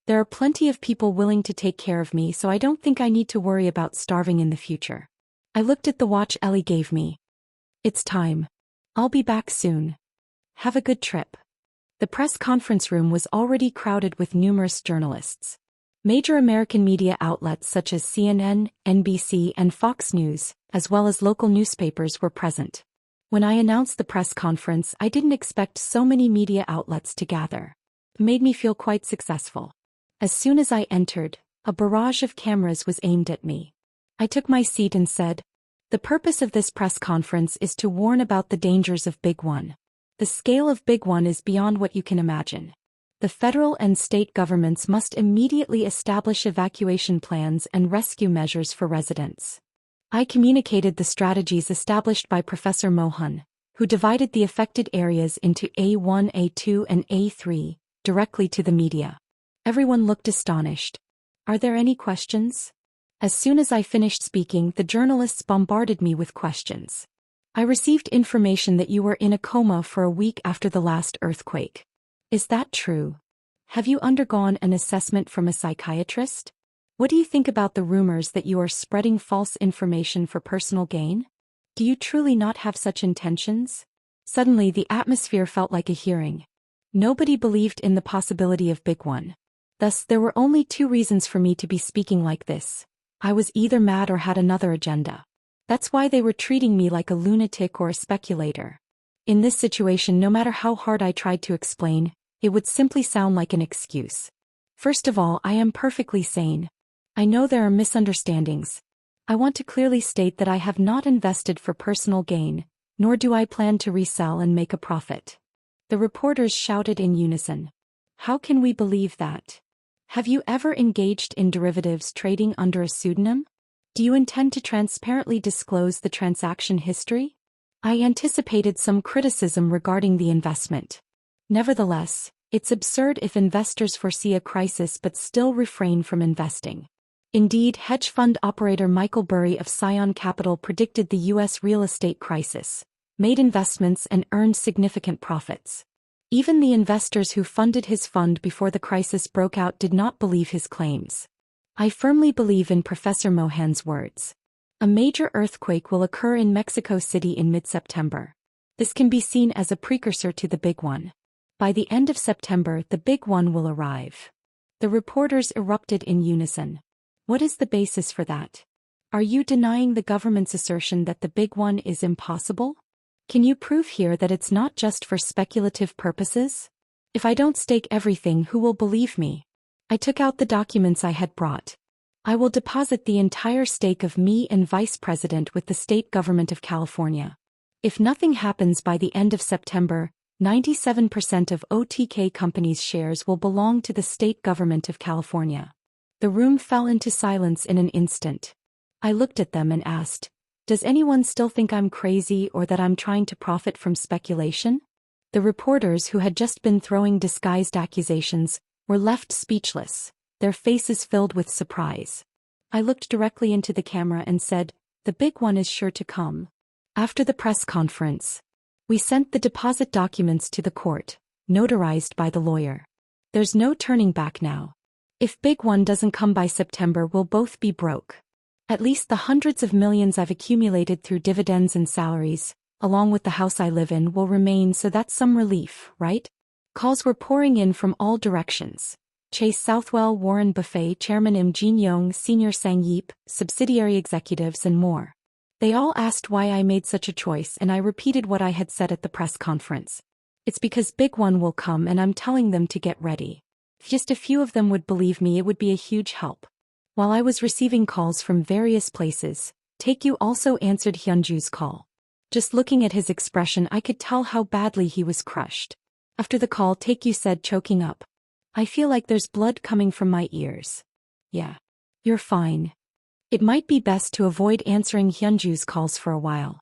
There are plenty of people willing to take care of me, so I don't think I need to worry about starving in the future. I looked at the watch Ellie gave me. It's time. I'll be back soon. Have a good trip. The press conference room was already crowded with numerous journalists. Major American media outlets such as CNN, NBC, and Fox News, as well as local newspapers, were present. When I announced the press conference, I didn't expect so many media outlets to gather. It made me feel quite successful. As soon as I entered, a barrage of cameras was aimed at me. I took my seat and said, "The purpose of this press conference is to warn about the dangers of Big One. The scale of Big One is beyond what you can imagine. The federal and state governments must immediately establish evacuation plans and rescue measures for residents." I communicated the strategies established by Professor Mohan, who divided the affected areas into A1, A2, and A3, directly to the media. Everyone looked astonished. "Are there any questions?" As soon as I finished speaking, the journalists bombarded me with questions. "I received information that you were in a coma for a week after the last earthquake. Is that true? Have you undergone an assessment from a psychiatrist? What do you think about the rumors that you are spreading false information for personal gain? Do you truly not have such intentions?" Suddenly the atmosphere felt like a hearing. Nobody believed in the possibility of Big One. Thus there were only two reasons for me to be speaking like this. I was either mad or had another agenda. That's why they were treating me like a lunatic or a speculator. In this situation, no matter how hard I tried to explain, it would simply sound like an excuse. First of all, I am perfectly sane. I know there are misunderstandings. I want to clearly state that I have not invested for personal gain, nor do I plan to resell and make a profit. The reporters shouted in unison. "How can we believe that? Have you ever engaged in derivatives trading under a pseudonym? Do you intend to transparently disclose the transaction history?" I anticipated some criticism regarding the investment. Nevertheless, it's absurd if investors foresee a crisis but still refrain from investing. Indeed, hedge fund operator Michael Burry of Scion Capital predicted the U.S. real estate crisis, made investments and earned significant profits. Even the investors who funded his fund before the crisis broke out did not believe his claims. I firmly believe in Professor Mohan's words. A major earthquake will occur in Mexico City in mid-September. This can be seen as a precursor to the Big One. By the end of September, the Big One will arrive. The reporters erupted in unison. What is the basis for that? Are you denying the government's assertion that the Big One is impossible? Can you prove here that it's not just for speculative purposes? If I don't stake everything, who will believe me? I took out the documents I had brought. I will deposit the entire stake of me and Vice President with the state government of California. If nothing happens by the end of September, 97% of OTK Company's shares will belong to the state government of California. The room fell into silence in an instant. I looked at them and asked, "Does anyone still think I'm crazy or that I'm trying to profit from speculation?" The reporters, who had just been throwing disguised accusations, were left speechless, their faces filled with surprise. I looked directly into the camera and said, "The Big One is sure to come." After the press conference, we sent the deposit documents to the court, notarized by the lawyer. There's no turning back now. If Big One doesn't come by September, we'll both be broke. At least the hundreds of millions I've accumulated through dividends and salaries, along with the house I live in, will remain, so that's some relief, right? Calls were pouring in from all directions. Chase Southwell, Warren Buffett, Chairman Im Jin-young, Senior Sang Yeep, subsidiary executives and more. They all asked why I made such a choice, and I repeated what I had said at the press conference. It's because Big One will come and I'm telling them to get ready. If just a few of them would believe me, it would be a huge help. While I was receiving calls from various places, Taekyu also answered Hyunju's call. Just looking at his expression, I could tell how badly he was crushed. After the call, Taekyu said, choking up, "I feel like there's blood coming from my ears." "Yeah. You're fine." It might be best to avoid answering Hyunju's calls for a while.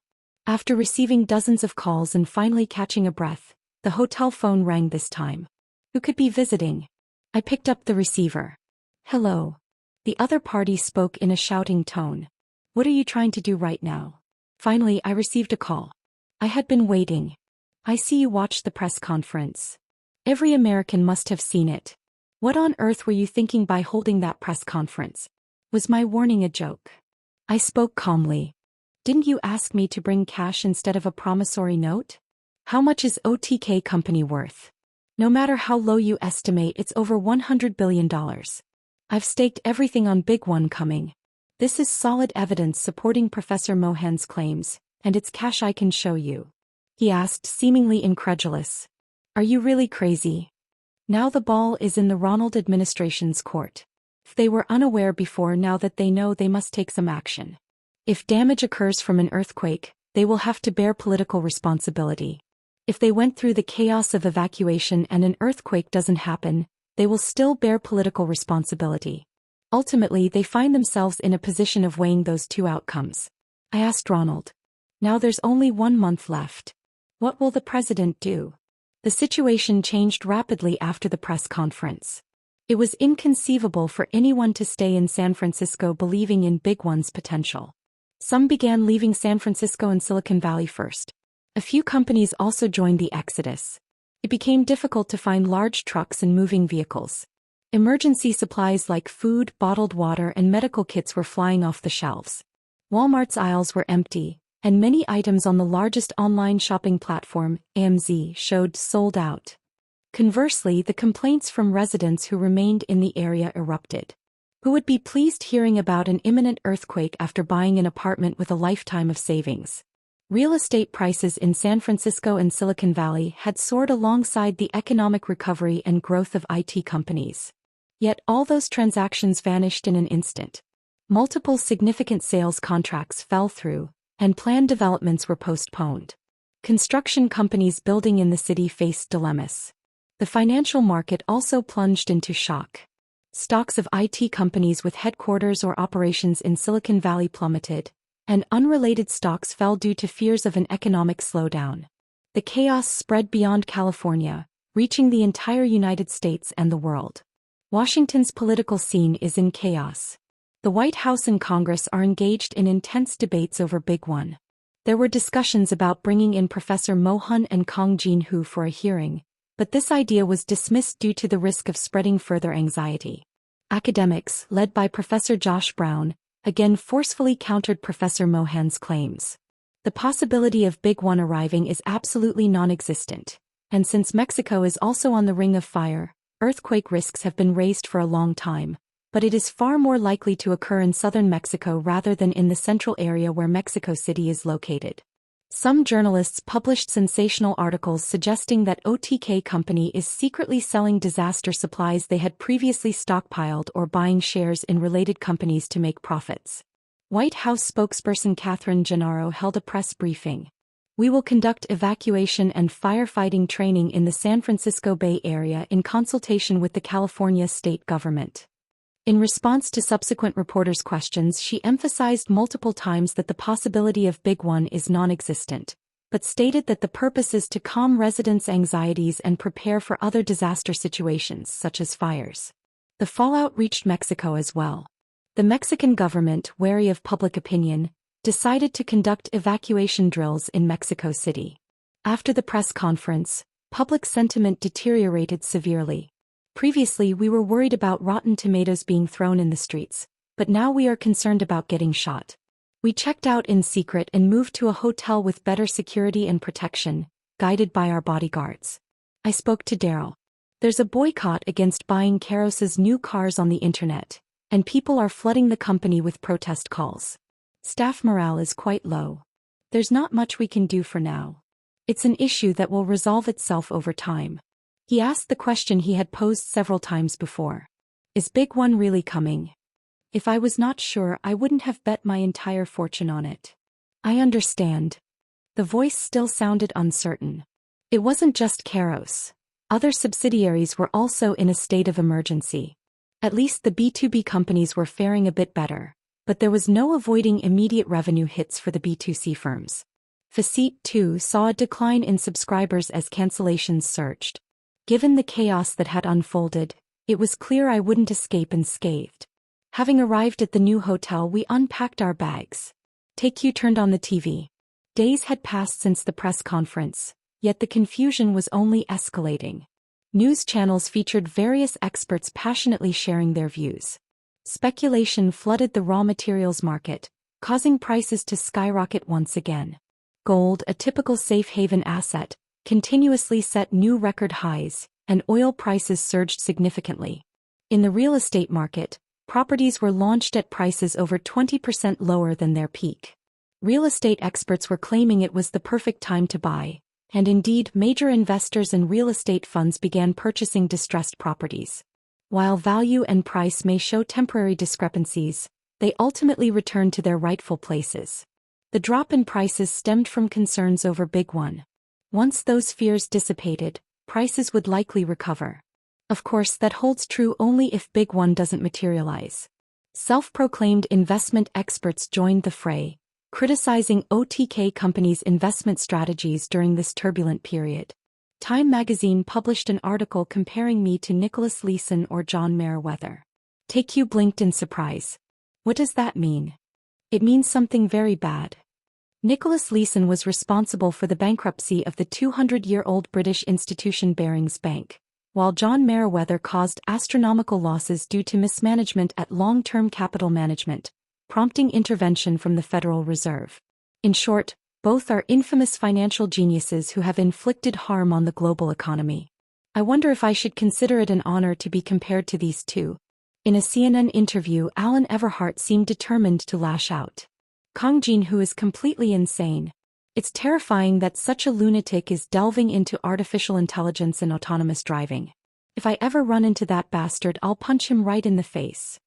After receiving dozens of calls and finally catching a breath, the hotel phone rang this time. Who could be visiting? I picked up the receiver. "Hello." The other party spoke in a shouting tone. "What are you trying to do right now?" Finally, I received a call. I had been waiting. "I see you watched the press conference. Every American must have seen it. What on earth were you thinking by holding that press conference? Was my warning a joke?" I spoke calmly. "Didn't you ask me to bring cash instead of a promissory note? How much is OTK company worth? No matter how low you estimate, it's over $100 billion. I've staked everything on Big One coming. This is solid evidence supporting Professor Mohan's claims, and it's cash I can show you." He asked, seemingly incredulous. "Are you really crazy?" Now the ball is in the Ronald administration's court. If they were unaware before, now that they know, they must take some action. If damage occurs from an earthquake, they will have to bear political responsibility. If they went through the chaos of evacuation and an earthquake doesn't happen, they will still bear political responsibility. Ultimately, they find themselves in a position of weighing those two outcomes. I asked Ronald. Now there's only 1 month left. What will the president do? The situation changed rapidly after the press conference. It was inconceivable for anyone to stay in San Francisco believing in Big One's potential. Some began leaving San Francisco and Silicon Valley first. A few companies also joined the exodus. It became difficult to find large trucks and moving vehicles. Emergency supplies like food, bottled water, and medical kits were flying off the shelves. Walmart's aisles were empty, and many items on the largest online shopping platform, AMZ, showed sold out. Conversely, the complaints from residents who remained in the area erupted. Who would be pleased hearing about an imminent earthquake after buying an apartment with a lifetime of savings? Real estate prices in San Francisco and Silicon Valley had soared alongside the economic recovery and growth of IT companies. Yet all those transactions vanished in an instant. Multiple significant sales contracts fell through, and planned developments were postponed. Construction companies building in the city faced dilemmas. The financial market also plunged into shock. Stocks of IT companies with headquarters or operations in Silicon Valley plummeted, and unrelated stocks fell due to fears of an economic slowdown. The chaos spread beyond California, reaching the entire United States and the world. Washington's political scene is in chaos. The White House and Congress are engaged in intense debates over Big One. There were discussions about bringing in Professor Mohan and Kong Jin-Hu for a hearing, but this idea was dismissed due to the risk of spreading further anxiety. Academics, led by Professor Josh Brown, again forcefully countered Professor Mohan's claims. The possibility of Big One arriving is absolutely non-existent, and since Mexico is also on the ring of fire, earthquake risks have been raised for a long time, but it is far more likely to occur in southern Mexico rather than in the central area where Mexico City is located. Some journalists published sensational articles suggesting that OTK company is secretly selling disaster supplies they had previously stockpiled or buying shares in related companies to make profits. White House spokesperson Catherine Gennaro held a press briefing. "We will conduct evacuation and firefighting training in the San Francisco Bay Area in consultation with the California state government." In response to subsequent reporters' questions, she emphasized multiple times that the possibility of Big One is non-existent, but stated that the purpose is to calm residents' anxieties and prepare for other disaster situations, such as fires. The fallout reached Mexico as well. The Mexican government, wary of public opinion, decided to conduct evacuation drills in Mexico City. After the press conference, public sentiment deteriorated severely. Previously, we were worried about rotten tomatoes being thrown in the streets, but now we are concerned about getting shot. We checked out in secret and moved to a hotel with better security and protection, guided by our bodyguards. I spoke to Daryl. There's a boycott against buying Keros's new cars on the internet, and people are flooding the company with protest calls. Staff morale is quite low. There's not much we can do for now. It's an issue that will resolve itself over time. He asked the question he had posed several times before. Is Big One really coming? If I was not sure, I wouldn't have bet my entire fortune on it. I understand. The voice still sounded uncertain. It wasn't just Keros. Other subsidiaries were also in a state of emergency. At least the B2B companies were faring a bit better, but there was no avoiding immediate revenue hits for the B2C firms. Facet 2 saw a decline in subscribers as cancellations surged. Given the chaos that had unfolded, it was clear I wouldn't escape unscathed. Having arrived at the new hotel, we unpacked our bags. Taekyu turned on the TV. Days had passed since the press conference, yet the confusion was only escalating. News channels featured various experts passionately sharing their views. Speculation flooded the raw materials market, causing prices to skyrocket once again. Gold, a typical safe haven asset, continuously set new record highs, and oil prices surged significantly. In the real estate market, properties were launched at prices over 20% lower than their peak. Real estate experts were claiming it was the perfect time to buy, and indeed major investors and real estate funds began purchasing distressed properties. While value and price may show temporary discrepancies, they ultimately return to their rightful places. The drop in prices stemmed from concerns over Big One. Once those fears dissipated, prices would likely recover. Of course, that holds true only if Big One doesn't materialize. Self-proclaimed investment experts joined the fray, criticizing OTK companies' investment strategies during this turbulent period. Time magazine published an article comparing me to Nicholas Leeson or John Meriwether. Taekyu blinked in surprise. What does that mean? It means something very bad. Nicholas Leeson was responsible for the bankruptcy of the 200-year-old British institution Barings Bank, while John Meriwether caused astronomical losses due to mismanagement at long-term capital management, prompting intervention from the Federal Reserve. In short, both are infamous financial geniuses who have inflicted harm on the global economy. I wonder if I should consider it an honor to be compared to these two. In a CNN interview, Alan Everhart seemed determined to lash out. Kang Jin-Hu is completely insane. It's terrifying that such a lunatic is delving into artificial intelligence and autonomous driving. If I ever run into that bastard, I'll punch him right in the face.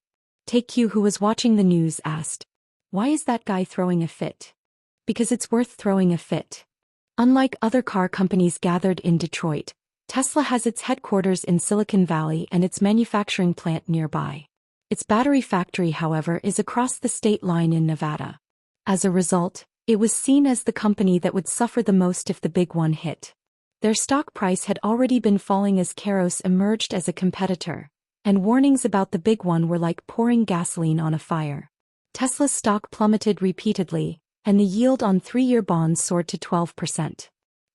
Taekyu, who was watching the news, asked, "Why is that guy throwing a fit?" Because it's worth throwing a fit. Unlike other car companies gathered in Detroit, Tesla has its headquarters in Silicon Valley and its manufacturing plant nearby. Its battery factory, however, is across the state line in Nevada. As a result, it was seen as the company that would suffer the most if the Big One hit. Their stock price had already been falling as Keros emerged as a competitor, and warnings about the Big One were like pouring gasoline on a fire. Tesla's stock plummeted repeatedly, and the yield on 3-year bonds soared to 12%.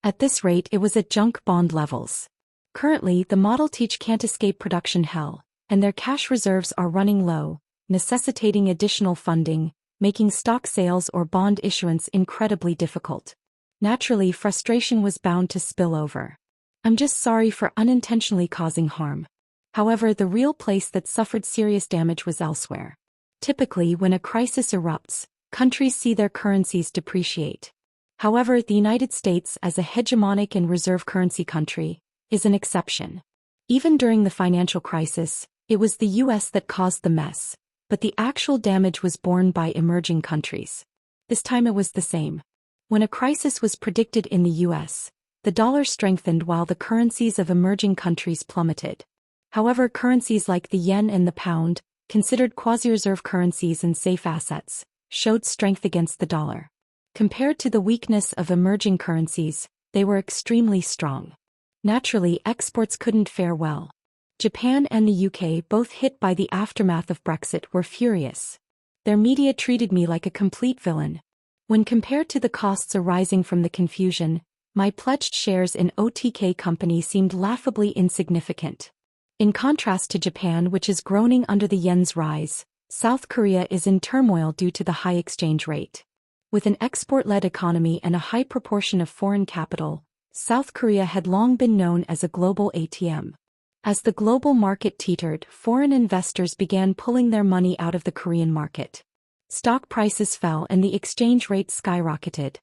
At this rate, it was at junk bond levels. Currently, the Model T can't escape production hell, and their cash reserves are running low, necessitating additional funding, making stock sales or bond issuance incredibly difficult. Naturally, frustration was bound to spill over. I'm just sorry for unintentionally causing harm. However, the real place that suffered serious damage was elsewhere. Typically, when a crisis erupts, countries see their currencies depreciate. However, the United States, as a hegemonic and reserve currency country, is an exception. Even during the financial crisis, it was the US that caused the mess, but the actual damage was borne by emerging countries. This time it was the same. When a crisis was predicted in the US, the dollar strengthened while the currencies of emerging countries plummeted. However, currencies like the yen and the pound, considered quasi-reserve currencies and safe assets, showed strength against the dollar. Compared to the weakness of emerging currencies, they were extremely strong. Naturally, exports couldn't fare well. Japan and the UK, both hit by the aftermath of Brexit, were furious. Their media treated me like a complete villain. When compared to the costs arising from the confusion, my pledged shares in OTK company seemed laughably insignificant. In contrast to Japan, which is groaning under the yen's rise, South Korea is in turmoil due to the high exchange rate. With an export-led economy and a high proportion of foreign capital, South Korea had long been known as a global ATM. As the global market teetered, foreign investors began pulling their money out of the Korean market. Stock prices fell and the exchange rate skyrocketed.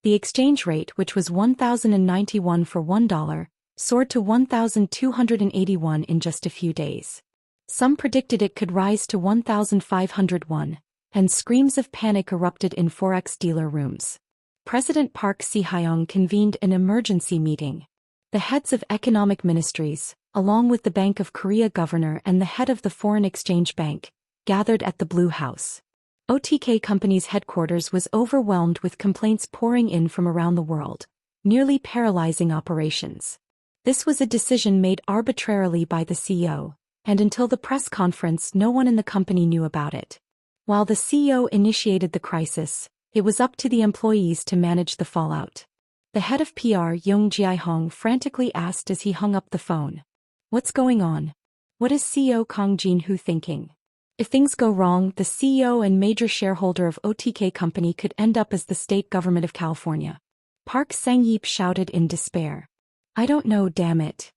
The exchange rate, which was 1,091 for $1, soared to 1,281 in just a few days. Some predicted it could rise to 1,501, and screams of panic erupted in forex dealer rooms. President Park Si-hyung convened an emergency meeting. The heads of economic ministries, along with the Bank of Korea governor and the head of the Foreign Exchange Bank, gathered at the Blue House. OTK Company's headquarters was overwhelmed with complaints pouring in from around the world, nearly paralyzing operations. This was a decision made arbitrarily by the CEO, and until the press conference no one in the company knew about it. While the CEO initiated the crisis, it was up to the employees to manage the fallout. The head of PR, Young Jae-hong, frantically asked as he hung up the phone. "What's going on? What is CEO Kang Jin-hoo thinking? If things go wrong, the CEO and major shareholder of OTK Company could end up as the state government of California." Park Sang-yeep shouted in despair. "I don't know, damn it."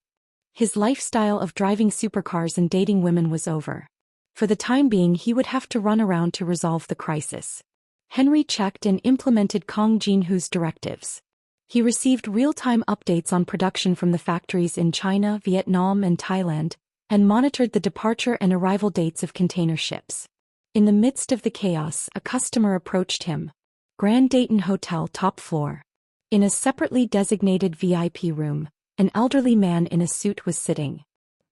His lifestyle of driving supercars and dating women was over. For the time being he would have to run around to resolve the crisis. Henry checked and implemented Kang Jin-hoo's directives. He received real-time updates on production from the factories in China, Vietnam and Thailand, and monitored the departure and arrival dates of container ships. In the midst of the chaos, a customer approached him. Grand Dayton Hotel, top floor. In a separately designated VIP room, an elderly man in a suit was sitting.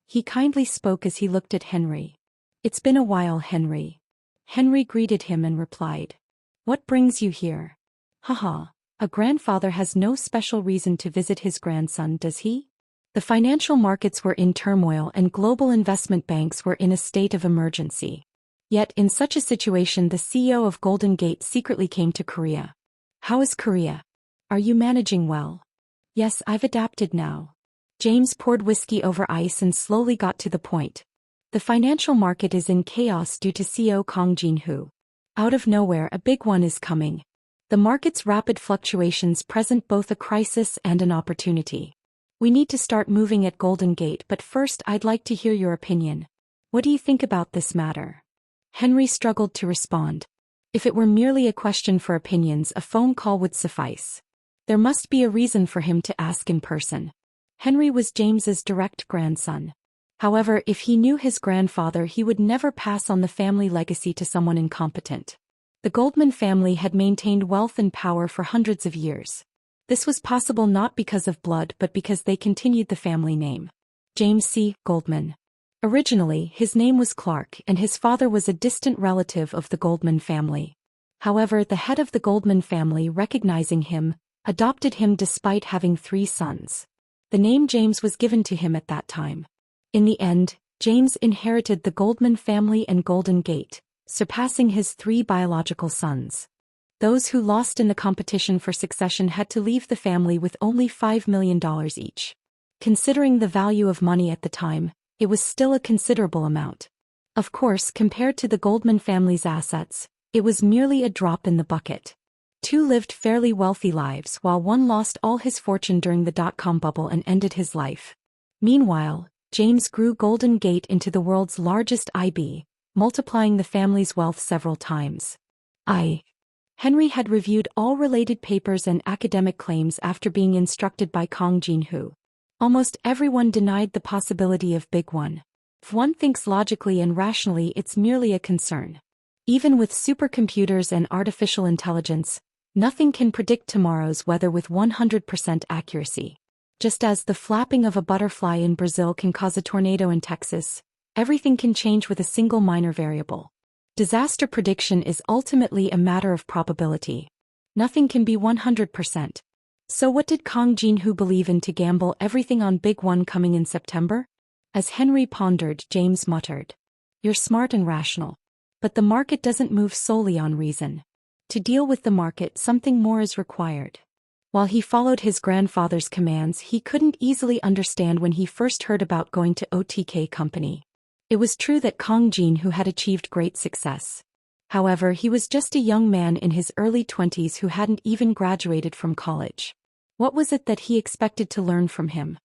He kindly spoke as he looked at Henry. "It's been a while, Henry." Henry greeted him and replied, "What brings you here?" "Haha, a grandfather has no special reason to visit his grandson, does he?" The financial markets were in turmoil and global investment banks were in a state of emergency. Yet in such a situation the CEO of Golden Gate secretly came to Korea. "How is Korea? Are you managing well?" "Yes, I've adapted now." James poured whiskey over ice and slowly got to the point. "The financial market is in chaos due to CEO Kang Jin-hoo. Out of nowhere a big one is coming. The market's rapid fluctuations present both a crisis and an opportunity. We need to start moving at Golden Gate, but first I'd like to hear your opinion. What do you think about this matter?" Henry struggled to respond. If it were merely a question for opinions, a phone call would suffice. There must be a reason for him to ask in person. Henry was James's direct grandson. However, if he knew his grandfather, he would never pass on the family legacy to someone incompetent. The Goldman family had maintained wealth and power for hundreds of years. This was possible not because of blood but because they continued the family name. James C. Goldman. Originally, his name was Clark and his father was a distant relative of the Goldman family. However, the head of the Goldman family, recognizing him, adopted him despite having 3 sons. The name James was given to him at that time. In the end, James inherited the Goldman family and Golden Gate, surpassing his 3 biological sons. Those who lost in the competition for succession had to leave the family with only $5 million each. Considering the value of money at the time, it was still a considerable amount. Of course, compared to the Goldman family's assets, it was merely a drop in the bucket. 2 lived fairly wealthy lives while one lost all his fortune during the dot-com bubble and ended his life. Meanwhile, James grew Golden Gate into the world's largest IB, multiplying the family's wealth several times. Henry had reviewed all related papers and academic claims after being instructed by Kang Jin-hoo. Almost everyone denied the possibility of Big One. If one thinks logically and rationally, it's merely a concern. Even with supercomputers and artificial intelligence, nothing can predict tomorrow's weather with 100% accuracy. Just as the flapping of a butterfly in Brazil can cause a tornado in Texas, everything can change with a single minor variable. Disaster prediction is ultimately a matter of probability. Nothing can be 100%. So what did Kang Jin-hoo believe in to gamble everything on Big One coming in September? As Henry pondered, James muttered, "You're smart and rational. But the market doesn't move solely on reason. To deal with the market, something more is required." While he followed his grandfather's commands, he couldn't easily understand when he first heard about going to OTK Company. It was true that Kang Jin-hoo had achieved great success. However, he was just a young man in his early 20s who hadn't even graduated from college. What was it that he expected to learn from him?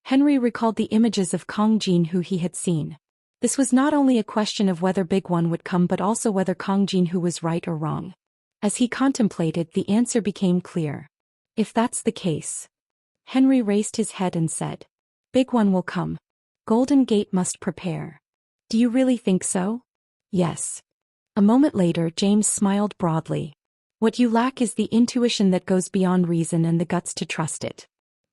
Henry recalled the images of Kong Jin who he had seen. This was not only a question of whether Big One would come but also whether Kong Jin who was right or wrong. As he contemplated, the answer became clear. If that's the case. Henry raised his head and said. Big One will come. Golden Gate must prepare. Do you really think so? Yes. A moment later, James smiled broadly. What you lack is the intuition that goes beyond reason and the guts to trust it.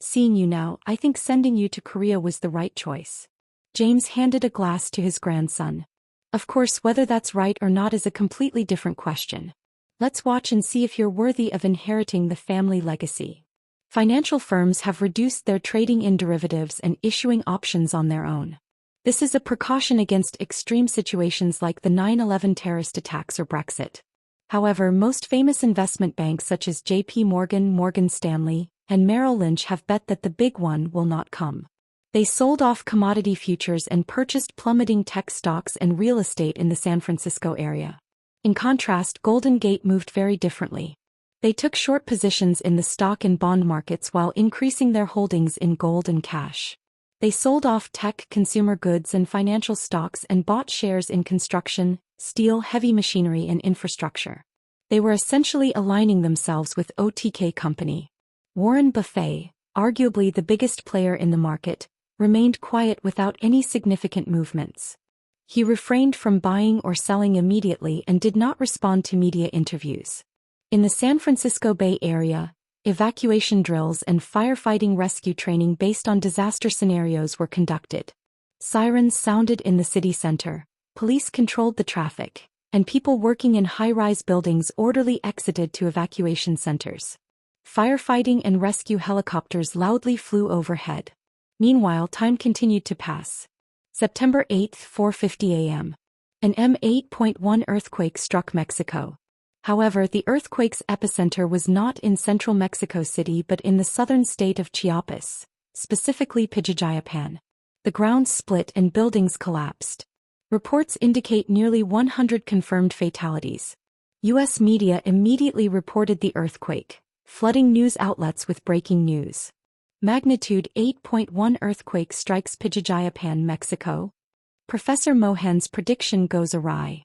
Seeing you now, I think sending you to Korea was the right choice. James handed a glass to his grandson. Of course, whether that's right or not is a completely different question. Let's watch and see if you're worthy of inheriting the family legacy. Financial firms have reduced their trading in derivatives and issuing options on their own. This is a precaution against extreme situations like the 9/11 terrorist attacks or Brexit. However, most famous investment banks such as J.P. Morgan, Morgan Stanley, and Merrill Lynch have bet that the Big One will not come. They sold off commodity futures and purchased plummeting tech stocks and real estate in the San Francisco area. In contrast, Golden Gate moved very differently. They took short positions in the stock and bond markets while increasing their holdings in gold and cash. They sold off tech, consumer goods and financial stocks and bought shares in construction, steel, heavy machinery and infrastructure. They were essentially aligning themselves with OTK Company. Warren Buffett, arguably the biggest player in the market, remained quiet without any significant movements. He refrained from buying or selling immediately and did not respond to media interviews. In the San Francisco Bay Area, evacuation drills and firefighting rescue training based on disaster scenarios were conducted. Sirens sounded in the city center, police controlled the traffic, and people working in high-rise buildings orderly exited to evacuation centers. Firefighting and rescue helicopters loudly flew overhead. Meanwhile, time continued to pass. September 8, 4:50 a.m. An M8.1 earthquake struck Mexico. However, the earthquake's epicenter was not in central Mexico City but in the southern state of Chiapas, specifically Pijijayapan. The ground split and buildings collapsed. Reports indicate nearly 100 confirmed fatalities. U.S. media immediately reported the earthquake, flooding news outlets with breaking news. Magnitude 8.1 earthquake strikes Pijijayapan, Mexico. Professor Mohan's prediction goes awry.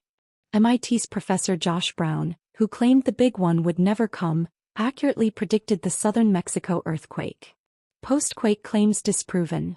MIT's Professor Josh Brown, who claimed the Big One would never come, accurately predicted the southern Mexico earthquake. Post-quake claims disproven.